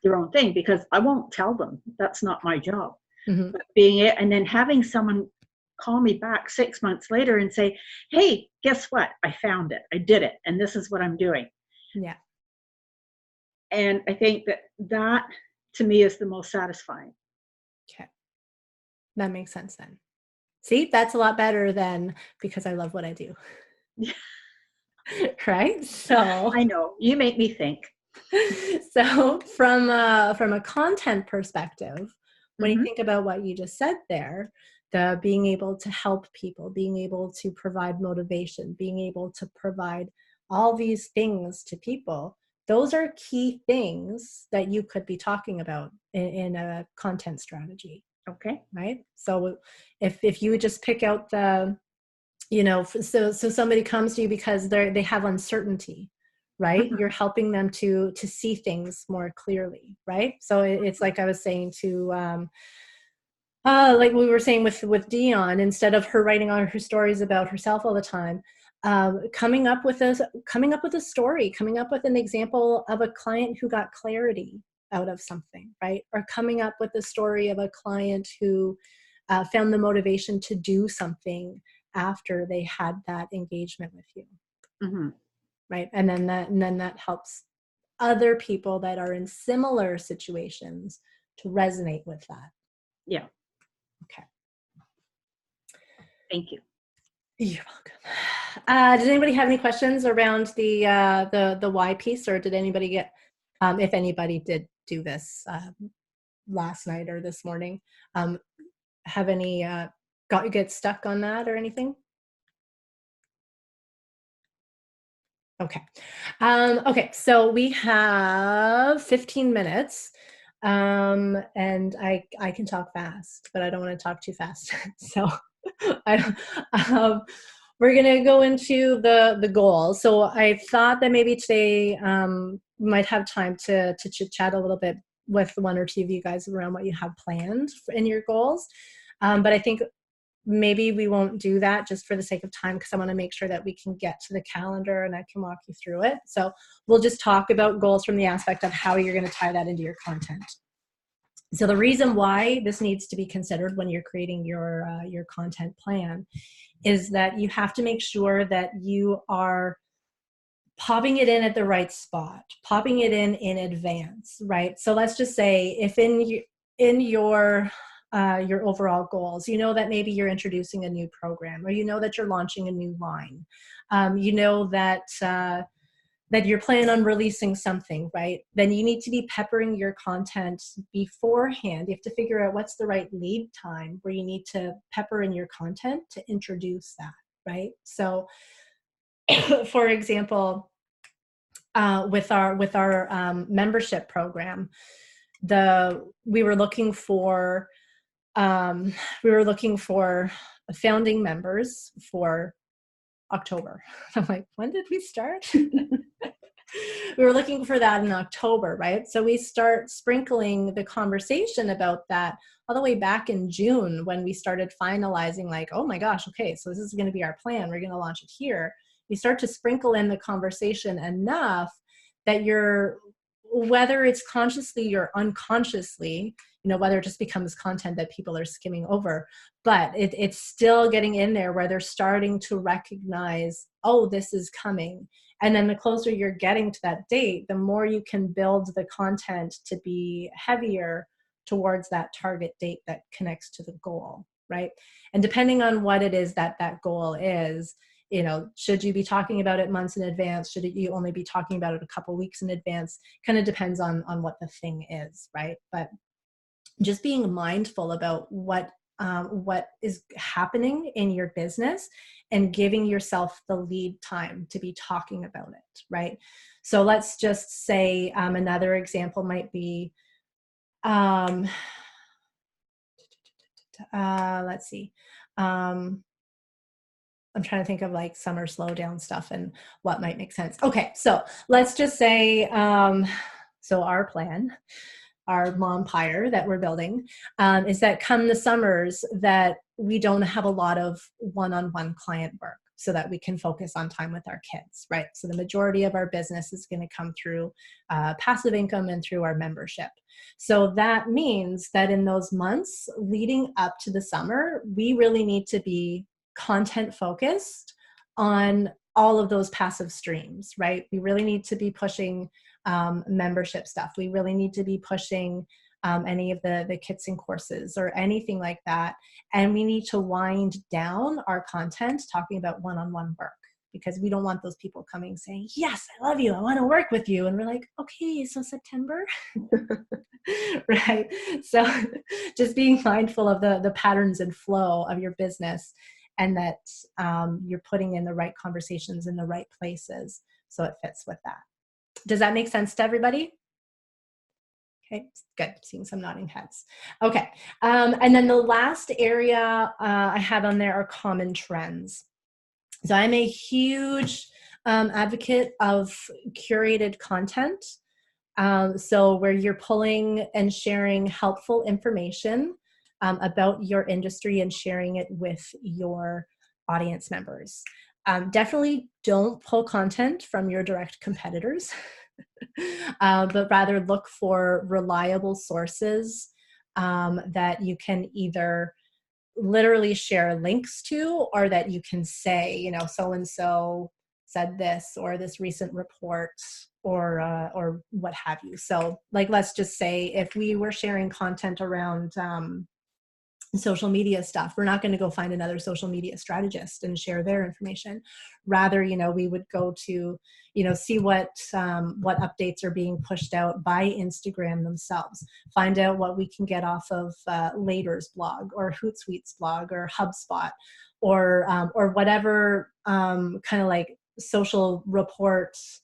their own thing, because I won't tell them. That's not my job. But and then having someone call me back 6 months later and say, hey, guess what? I found it. I did it. And this is what I'm doing. Yeah. And I think that to me is the most satisfying. Okay. That makes sense then. See, that's a lot better than because I love what I do. Right? So I know, you make me think. So from a content perspective, when you think about what you just said there, the being able to help people, being able to provide motivation, being able to provide all these things to people, those are key things that you could be talking about in a content strategy. Okay. Right? So if you would just pick out the, you know, so somebody comes to you because they have uncertainty, right? You're helping them to see things more clearly, right? So it's like I was saying to, like we were saying with Dion, instead of her writing on her stories about herself all the time, coming up with a story, coming up with an example of a client who got clarity out of something, right? Or coming up with a story of a client who found the motivation to do something after they had that engagement with you. Right? And then that helps other people that are in similar situations to resonate with that. Yeah. Okay. Thank you. You're welcome. Does anybody have any questions around the why piece, or did anybody get, if anybody did do this last night or this morning, have any get stuck on that or anything? Okay. Okay, so we have 15 minutes. And I can talk fast, but I don't want to talk too fast. So I, we're going to go into the goals. So I thought that maybe today we might have time to chit chat a little bit with one or two of you guys around what you have planned in your goals. But I think maybe we won't do that just for the sake of time, because I want to make sure that we can get to the calendar and I can walk you through it. So we'll just talk about goals from the aspect of how you're going to tie that into your content. So the reason why this needs to be considered when you're creating your content plan is that you have to make sure that you are popping it in at the right spot, popping it in advance, right? So let's just say if in your overall goals, you know that maybe you're introducing a new program, or you know that you're launching a new line, you know that that you're planning on releasing something, right? Then you need to be peppering your content beforehand. You have to figure out what's the right lead time where you need to pepper in your content to introduce that, right? So for example, with our membership program, we were looking for founding members for October. I'm like, when did we start? We were looking for that in October, right? So we start sprinkling the conversation about that all the way back in June, when we started finalizing, like, oh my gosh, okay, so this is going to be our plan. We're going to launch it here. You start to sprinkle in the conversation enough that whether it's consciously or unconsciously, whether it just becomes content that people are skimming over, but it's still getting in there where they're starting to recognize, oh, this is coming. And then the closer you're getting to that date, the more you can build the content to be heavier towards that target date that connects to the goal, right? And depending on what it is that goal is, should you be talking about it months in advance? Should you only be talking about it a couple weeks in advance? Kind of depends on what the thing is, right? But just being mindful about what is happening in your business and giving yourself the lead time to be talking about it, right? So let's just say another example might be, let's see. I'm trying to think of like summer slowdown stuff and what might make sense. Okay, so let's just say, so our plan, our Mompire that we're building, is that come the summers that we don't have a lot of one-on-one client work, so that we can focus on time with our kids, right? So the majority of our business is going to come through passive income and through our membership. So that means that in those months leading up to the summer, we really need to be content focused on all of those passive streams, right? We really need to be pushing membership stuff. We really need to be pushing any of the kits and courses or anything like that. And we need to wind down our content talking about one-on-one work, because we don't want those people coming saying, yes, I love you, I want to work with you. And we're like, okay, so September, right? So just being mindful of the patterns and flow of your business, and that you're putting in the right conversations in the right places so it fits with that. Does that make sense to everybody? Okay, good. Seeing some nodding heads. Okay, and then the last area I have on there are common trends. So I'm a huge advocate of curated content. So where you're pulling and sharing helpful information about your industry and sharing it with your audience members. Definitely don't pull content from your direct competitors, but rather look for reliable sources that you can either literally share links to, or that you can say, so-and-so said this, or this recent report, or what have you. So like, let's just say if we were sharing content around social media stuff. We're not going to go find another social media strategist and share their information. Rather, we would go to, see what updates are being pushed out by Instagram themselves. Find out what we can get off of Later's blog or Hootsuite's blog or HubSpot or whatever kind of like social reports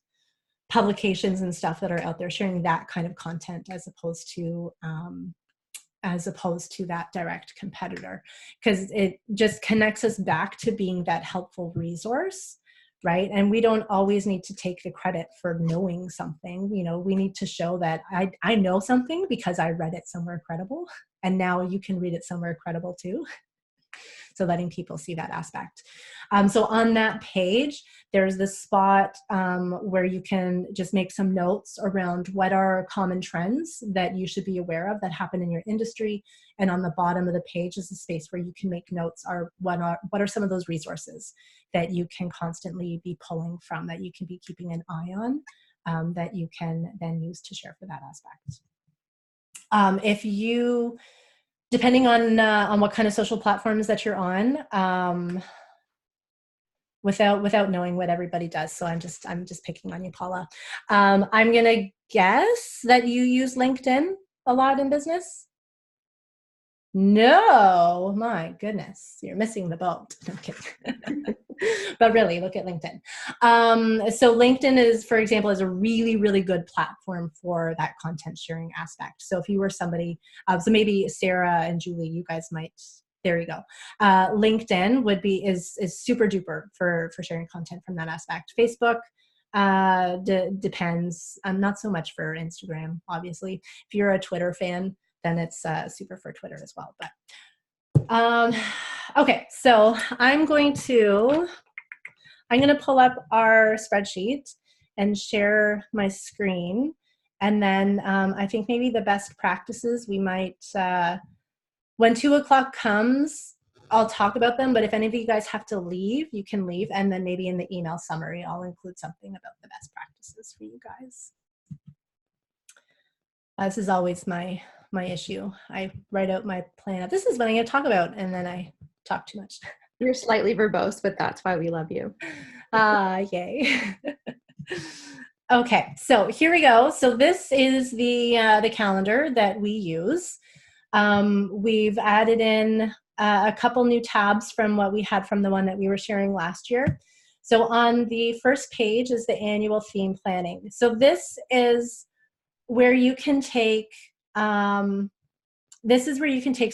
publications and stuff that are out there, sharing that kind of content as opposed to that direct competitor, because it just connects us back to being that helpful resource, right? And we don't always need to take the credit for knowing something. We need to show that I know something because I read it somewhere credible, and now you can read it somewhere credible too. So letting people see that aspect. So on that page, there's this spot where you can just make some notes around what are common trends that you should be aware of that happen in your industry. And on the bottom of the page is a space where you can make notes what are some of those resources that you can constantly be pulling from, that you can be keeping an eye on, that you can then use to share for that aspect. Depending on what kind of social platforms that you're on, without knowing what everybody does, so I'm just picking on you, Paula. I'm gonna guess that you use LinkedIn a lot in business. No, my goodness, you're missing the boat. No, I'm kidding. But really, look at LinkedIn. So LinkedIn is, for example, is a really, really good platform for that content sharing aspect. So if you were somebody, so maybe Sarah and Julie, you guys might, there you go. LinkedIn is super duper for sharing content from that aspect. Facebook depends, not so much for Instagram, obviously. If you're a Twitter fan, then it's super for Twitter as well. But okay, so I'm going to pull up our spreadsheet and share my screen. And then I think maybe the best practices we might, when 2 o'clock comes, I'll talk about them. But if any of you guys have to leave, you can leave. And then maybe in the email summary, I'll include something about the best practices for you guys. This is always my issue. I write out my plan. This is what I'm going to talk about, and then I talk too much. You're slightly verbose, but that's why we love you. Yay. Okay, so here we go. So this is the calendar that we use. We've added in a couple new tabs from what we had from the one that we were sharing last year. So on the first page is the annual theme planning. So this is where you can take, so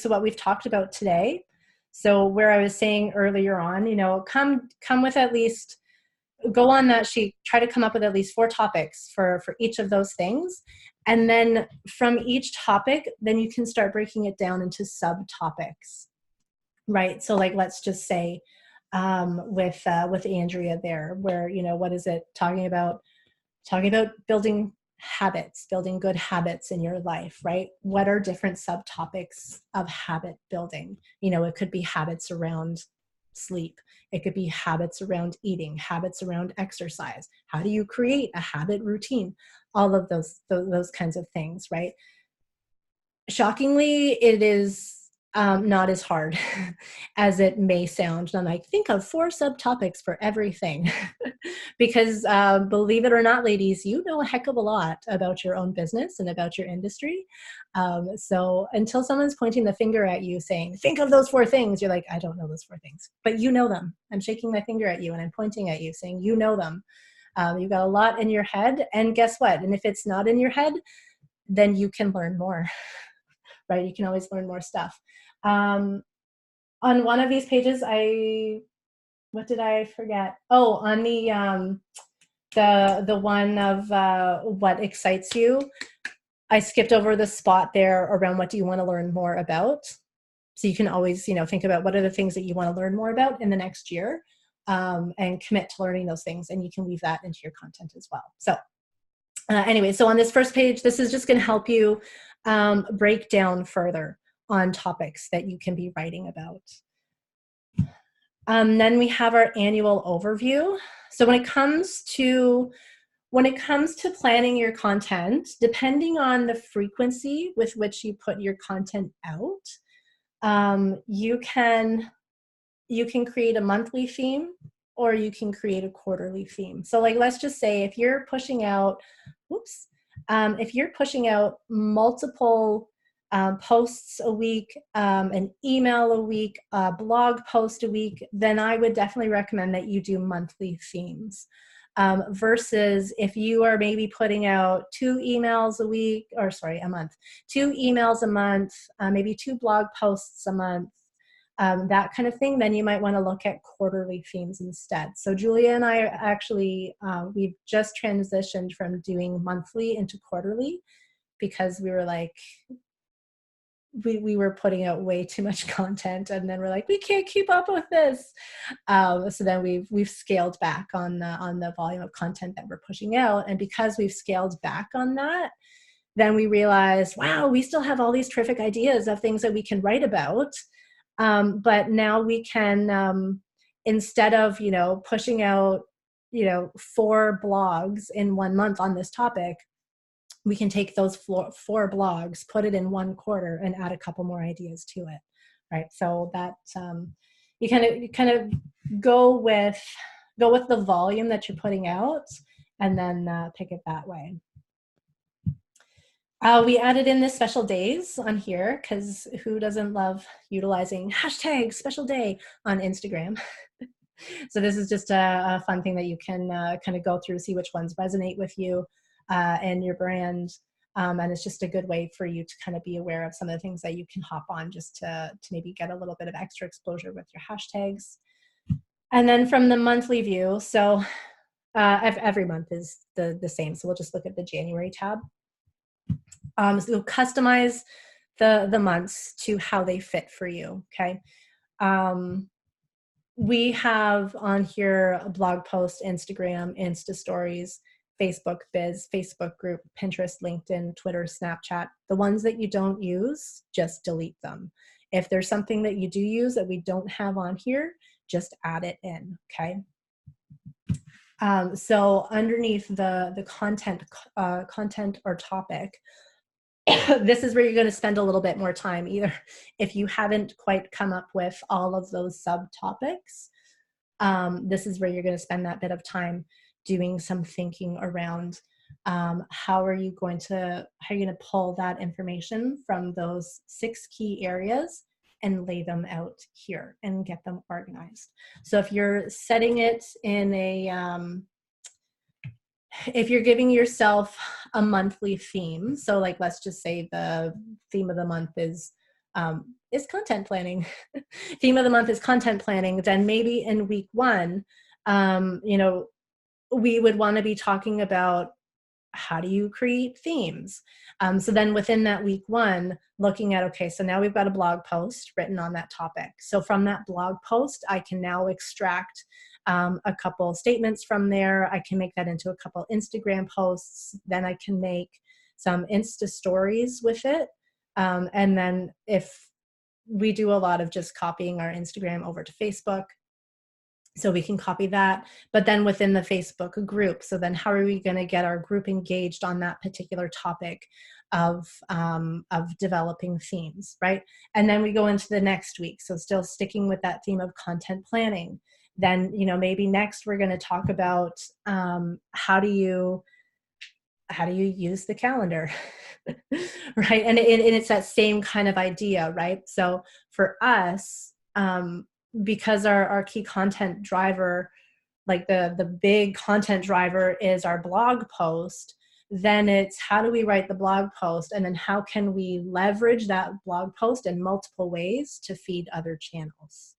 what we've talked about today. So where I was saying earlier on, come with at least, go on that sheet, try to come up with at least 4 topics for each of those things. And then from each topic, then you can start breaking it down into subtopics, right? So like, let's just say with Andrea there, where, what is it talking about building habits, building good habits in your life, right? What are different subtopics of habit building? It could be habits around sleep. It could be habits around eating, habits around exercise. How do you create a habit routine? All of those kinds of things, right? Shockingly, it is not as hard as it may sound. And I'm like, think of 4 subtopics for everything. Because believe it or not, ladies, you know a heck of a lot about your own business and about your industry. So until someone's pointing the finger at you saying, think of those 4 things, you're like, I don't know those 4 things, but you know them. I'm shaking my finger at you and I'm pointing at you saying, you know them. You've got a lot in your head, and guess what? And if it's not in your head, then you can learn more, right? You can always learn more stuff. On one of these pages, what did I forget? Oh, on the one of what excites you, I skipped over the spot there around what do you want to learn more about. So you can always, think about what are the things that you want to learn more about in the next year, and commit to learning those things, and you can weave that into your content as well. So anyway, so on this first page, this is just going to help you break down further on topics that you can be writing about. Then we have our annual overview. So when it comes to planning your content, depending on the frequency with which you put your content out, you can create a monthly theme, or you can create a quarterly theme. So like, let's just say if you're pushing out, if you're pushing out multiple posts a week, an email a week, a blog post a week, then I would definitely recommend that you do monthly themes. Versus if you are maybe putting out 2 emails a week, or sorry, a month, 2 emails a month, maybe 2 blog posts a month, that kind of thing, then you might want to look at quarterly themes instead. So Julia and I actually, we've just transitioned from doing monthly into quarterly, because we were like, we were putting out way too much content, and then we're like, we can't keep up with this. So then we've scaled back on the volume of content that we're pushing out. And because we've scaled back on that, then we realized, wow, we still have all these terrific ideas of things that we can write about. But now we can, instead of, pushing out, 4 blogs in 1 month on this topic, we can take those 4 blogs, put it in 1 quarter, and add a couple more ideas to it, right? So that you kind of go with the volume that you're putting out, and then pick it that way. We added in the special days on here, because who doesn't love utilizing hashtag special day on Instagram? So this is just a fun thing that you can kind of go through, see which ones resonate with you and your brand. And it's just a good way for you to kind of be aware of some of the things that you can hop on, just to maybe get a little bit of extra exposure with your hashtags. And then from the monthly view, so every month is the same. So we'll just look at the January tab. So you'll customize the months to how they fit for you, okay? We have on here a blog post, Instagram, Insta stories, Facebook biz, Facebook group, Pinterest, LinkedIn, Twitter, Snapchat. The ones that you don't use, just delete them. If there's something that you do use that we don't have on here, just add it in, okay? So underneath the content or topic, this is where you're going to spend a little bit more time. Either if you haven't quite come up with all of those subtopics, this is where you're going to spend that bit of time doing some thinking around how are you going to pull that information from those 6 key areas and lay them out here and get them organized. So if you're setting it in if you're giving yourself a monthly theme, so like, let's just say the theme of the month is content planning. Theme of the month is content planning. Then maybe in week 1, we would want to be talking about how do you create themes. So then within that week 1, looking at, okay, so now we've got a blog post written on that topic. So from that blog post, I can now extract a couple statements from there. I can make that into a couple Instagram posts. Then I can make some Insta stories with it. And then if we do a lot of just copying our Instagram over to Facebook, so we can copy that, but then within the Facebook group. So then how are we going to get our group engaged on that particular topic of developing themes, right? And then we go into the next week. So still sticking with that theme of content planning. Then, maybe next we're going to talk about how do you use the calendar, right? And it's that same kind of idea, right? So for us, because our key content driver, like the big content driver is our blog post, then it's how do we write the blog post, and then how can we leverage that blog post in multiple ways to feed other channels,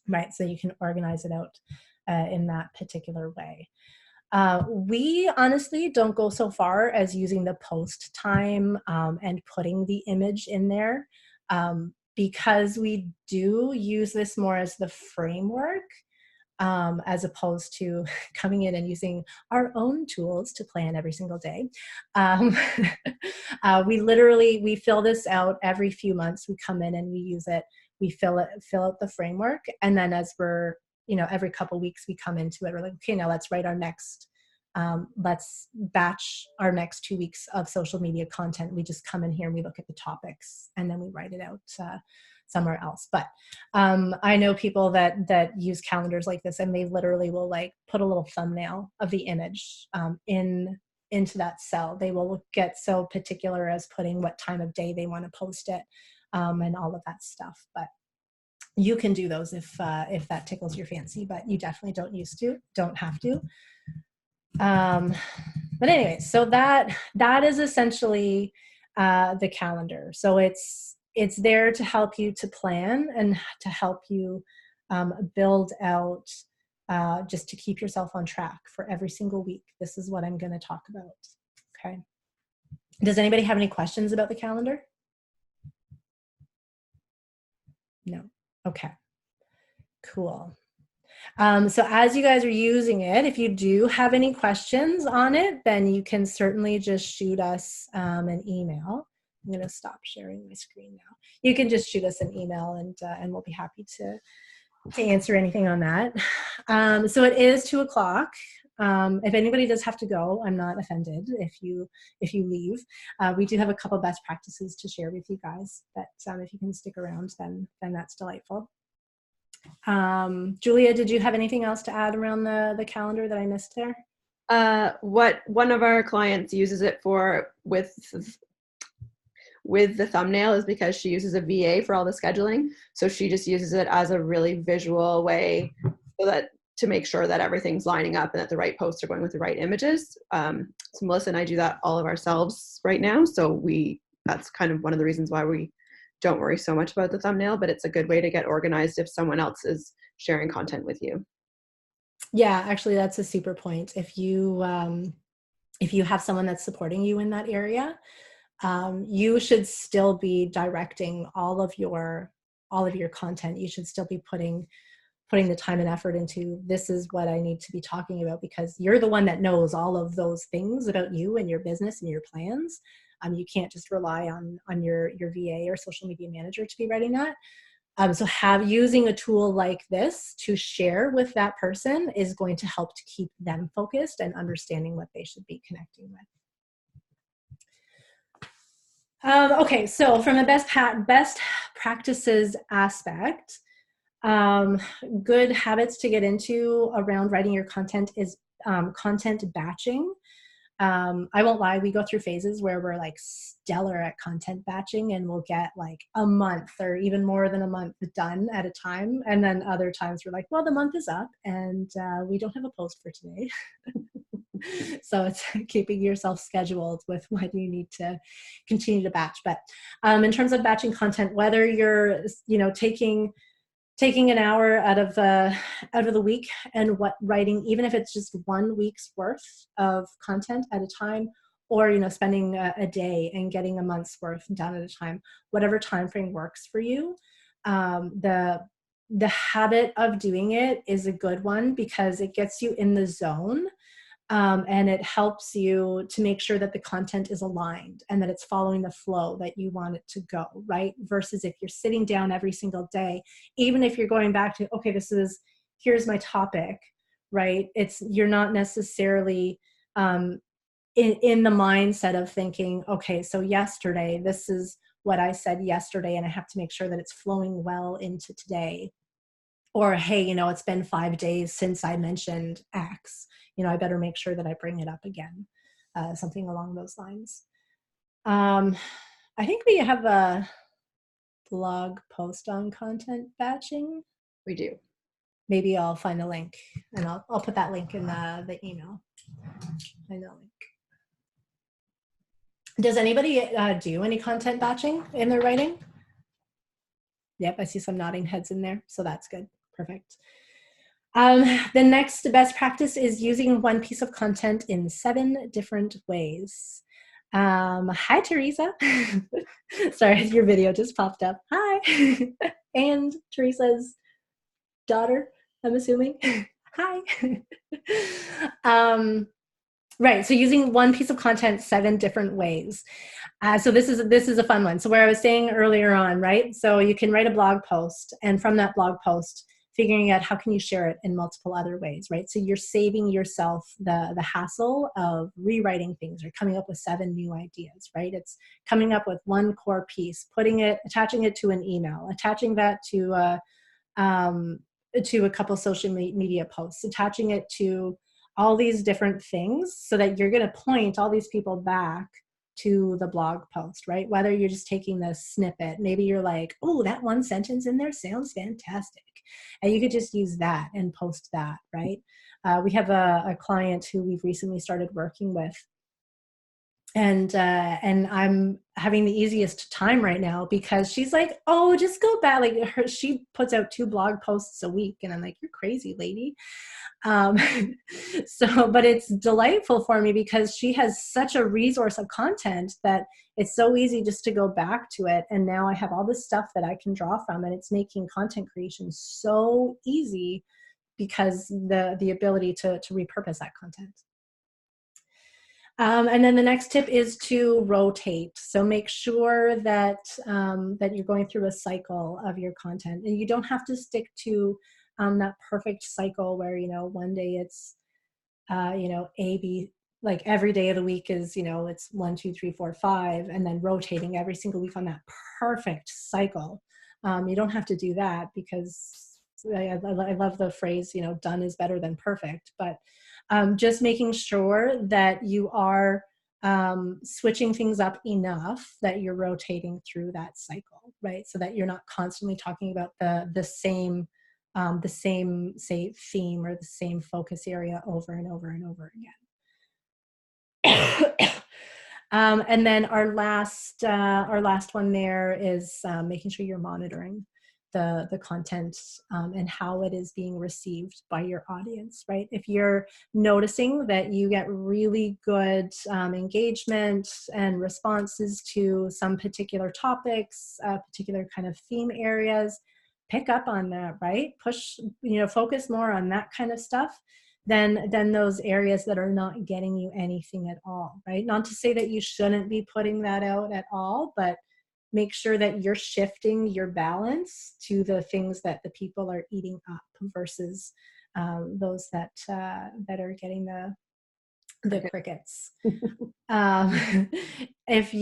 right? So you can organize it out in that particular way. We honestly don't go so far as using the post time and putting the image in there, because we do use this more as the framework, as opposed to coming in and using our own tools to plan every single day. We fill this out every few months. We come in and we use it. We fill out the framework, and then as we're, every couple weeks we come into it. We're like, okay, now let's write our next. Let's batch our next 2 weeks of social media content. We just come in here and we look at the topics, and then we write it out somewhere else. But I know people that use calendars like this, and they literally will like put a little thumbnail of the image into that cell. They will get so particular as putting what time of day they want to post it, and all of that stuff. But you can do those if that tickles your fancy, but you definitely don't have to. But anyway, so that is essentially the calendar. So it's there to help you to plan and to help you build out, just to keep yourself on track for every single week. This is what I'm going to talk about. Okay. Does anybody have any questions about the calendar? No. Okay. Cool. So as you guys are using it, if you do have any questions on it, then you can certainly just shoot us an email. I'm going to stop sharing my screen now. You can just shoot us an email, and we'll be happy to answer anything on that. So it is 2:00. If anybody does have to go, I'm not offended if you leave. We do have a couple best practices to share with you guys, but if you can stick around, then that's delightful. Julia, did you have anything else to add around the calendar that I missed there? What one of our clients uses it for with the thumbnail is because she uses a VA for all the scheduling. So she just uses it as a really visual way so that to make sure that everything's lining up and that the right posts are going with the right images. So Melissa and I do that all of ourselves right now. So that's kind of one of the reasons why we don't worry so much about the thumbnail, but it's a good way to get organized if someone else is sharing content with you. Yeah, actually that's a super point. If you have someone that's supporting you in that area, you should still be directing all of your content. You should still be putting the time and effort into, this is what I need to be talking about, because you're the one that knows all of those things about you and your business and your plans. You can't just rely on your VA or social media manager to be writing that. So using a tool like this to share with that person is going to help to keep them focused and understanding what they should be connecting with. Okay, so from a best practices aspect, good habits to get into around writing your content is content batching. I won't lie, we go through phases where we're like stellar at content batching and we'll get like a month or even more than a month done at a time. And then other times we're like, well, the month is up and we don't have a post for today. So it's keeping yourself scheduled with when you need to continue to batch. But in terms of batching content, whether you're, taking an hour out of the week and writing, even if it's just 1 week's worth of content at a time, or spending a day and getting a month's worth done at a time, whatever time frame works for you. The habit of doing it is a good one because it gets you in the zone. And it helps you to make sure that the content is aligned and that it's following the flow that you want it to go, right? Versus if you're sitting down every single day, even if you're going back to, okay, here's my topic, right? You're not necessarily in the mindset of thinking, okay, so yesterday, this is what I said yesterday, and I have to make sure that it's flowing well into today. Or, hey, it's been 5 days since I mentioned X. I better make sure that I bring it up again. Something along those lines. I think we have a blog post on content batching. We do. Maybe I'll find a link and I'll put that link in the email. Find that link. Does anybody do any content batching in their writing? Yep, I see some nodding heads in there, so that's good. Perfect. The next best practice is using one piece of content in 7 different ways. Hi, Teresa. Sorry, your video just popped up. Hi. And Teresa's daughter, I'm assuming. Hi. Right, so using one piece of content 7 different ways. So this is a fun one. So where I was saying earlier on, right? So you can write a blog post, and from that blog post, figuring out how can you share it in multiple other ways, right? So you're saving yourself the hassle of rewriting things or coming up with 7 new ideas, right? It's coming up with one core piece, attaching it to an email, attaching that to a couple social media posts, attaching it to all these different things so that you're going to point all these people back to the blog post, right? Whether you're just taking the snippet, maybe you're like, oh, that one sentence in there sounds fantastic. And you could just use that and post that, right? We have a client who we've recently started working with. And I'm having the easiest time right now because she's like, oh, just go back. Like she puts out 2 blog posts a week. And I'm like, you're crazy, lady. But it's delightful for me because she has such a resource of content that it's so easy just to go back to it. And now I have all this stuff that I can draw from, and it's making content creation so easy because the ability to repurpose that content. And then the next tip is to rotate. So make sure that that you're going through a cycle of your content, and you don't have to stick to that perfect cycle where, one day it's, A, B, like every day of the week is, it's 1, 2, 3, 4, 5, and then rotating every single week on that perfect cycle. You don't have to do that because I love the phrase, done is better than perfect, but just making sure that you are switching things up enough that you're rotating through that cycle, right? So that you're not constantly talking about the same say theme or the same focus area over and over and over again. And then our last one there is making sure you're monitoring the content and how it is being received by your audience, right? If you're noticing that you get really good engagement and responses to some particular topics, particular kind of theme areas, pick up on that, right? Push, focus more on that kind of stuff than those areas that are not getting you anything at all, right? Not to say that you shouldn't be putting that out at all, but make sure that you're shifting your balance to the things that the people are eating up versus those that are getting the crickets. If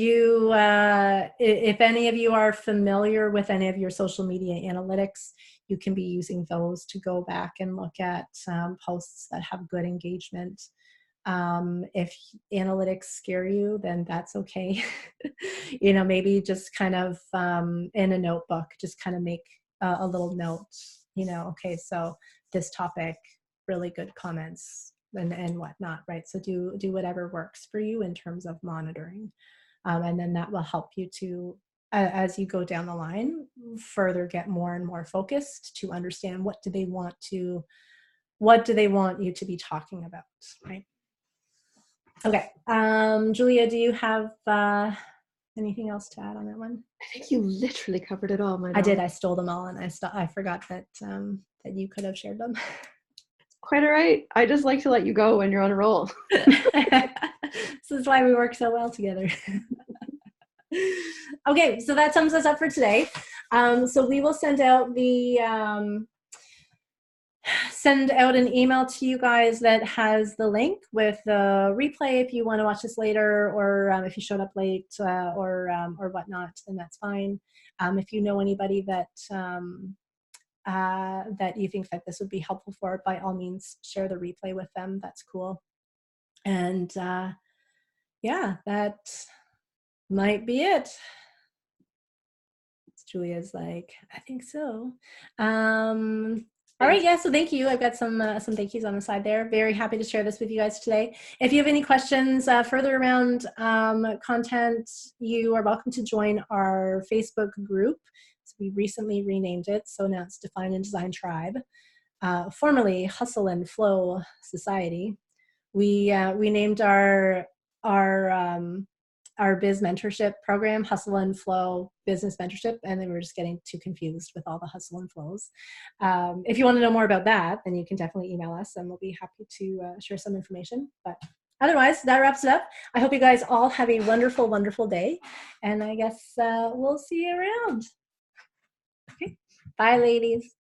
any of you are familiar with any of your social media analytics, you can be using those to go back and look at posts that have good engagement. If analytics scare you, then that's okay. Maybe just kind of in a notebook, just kind of make a little note, okay, so this topic, really good comments and whatnot, right? So do whatever works for you in terms of monitoring. And then that will help you to, as you go down the line, further get more and more focused to understand what do they want you to be talking about, right? Okay, Julia, do you have anything else to add on that one? I think you literally covered it all, I did. I stole them all, and I forgot that you could have shared them. Quite all right. I just like to let you go when you're on a roll. This is why we work so well together. Okay, so that sums us up for today. So we will send out an email to you guys that has the link with the replay if you want to watch this later, or if you showed up late or whatnot, then that's fine. If you know anybody that you think that this would be helpful for, by all means, share the replay with them. That's cool. And yeah, that might be it. Julia's like, I think so. All right, yeah, so thank you. I've got some thank yous on the side there. Very happy to share this with you guys today. If you have any questions further around content, you are welcome to join our Facebook group. So we recently renamed it, so now it's Define and Design Tribe, formerly Hustle and Flow Society. We named our biz mentorship program Hustle and Flow Business Mentorship, and then we were just getting too confused with all the hustle and flows. If you want to know more about that, then you can definitely email us and we'll be happy to share some information. But otherwise, that wraps it up. I hope you guys all have a wonderful, wonderful day, and I guess we'll see you around. Okay, bye ladies.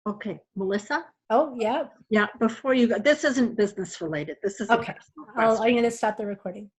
Okay, Melissa? Oh, yeah. Yeah, before you go, this isn't business related. This is a Okay. personal question. I'm going to stop the recording.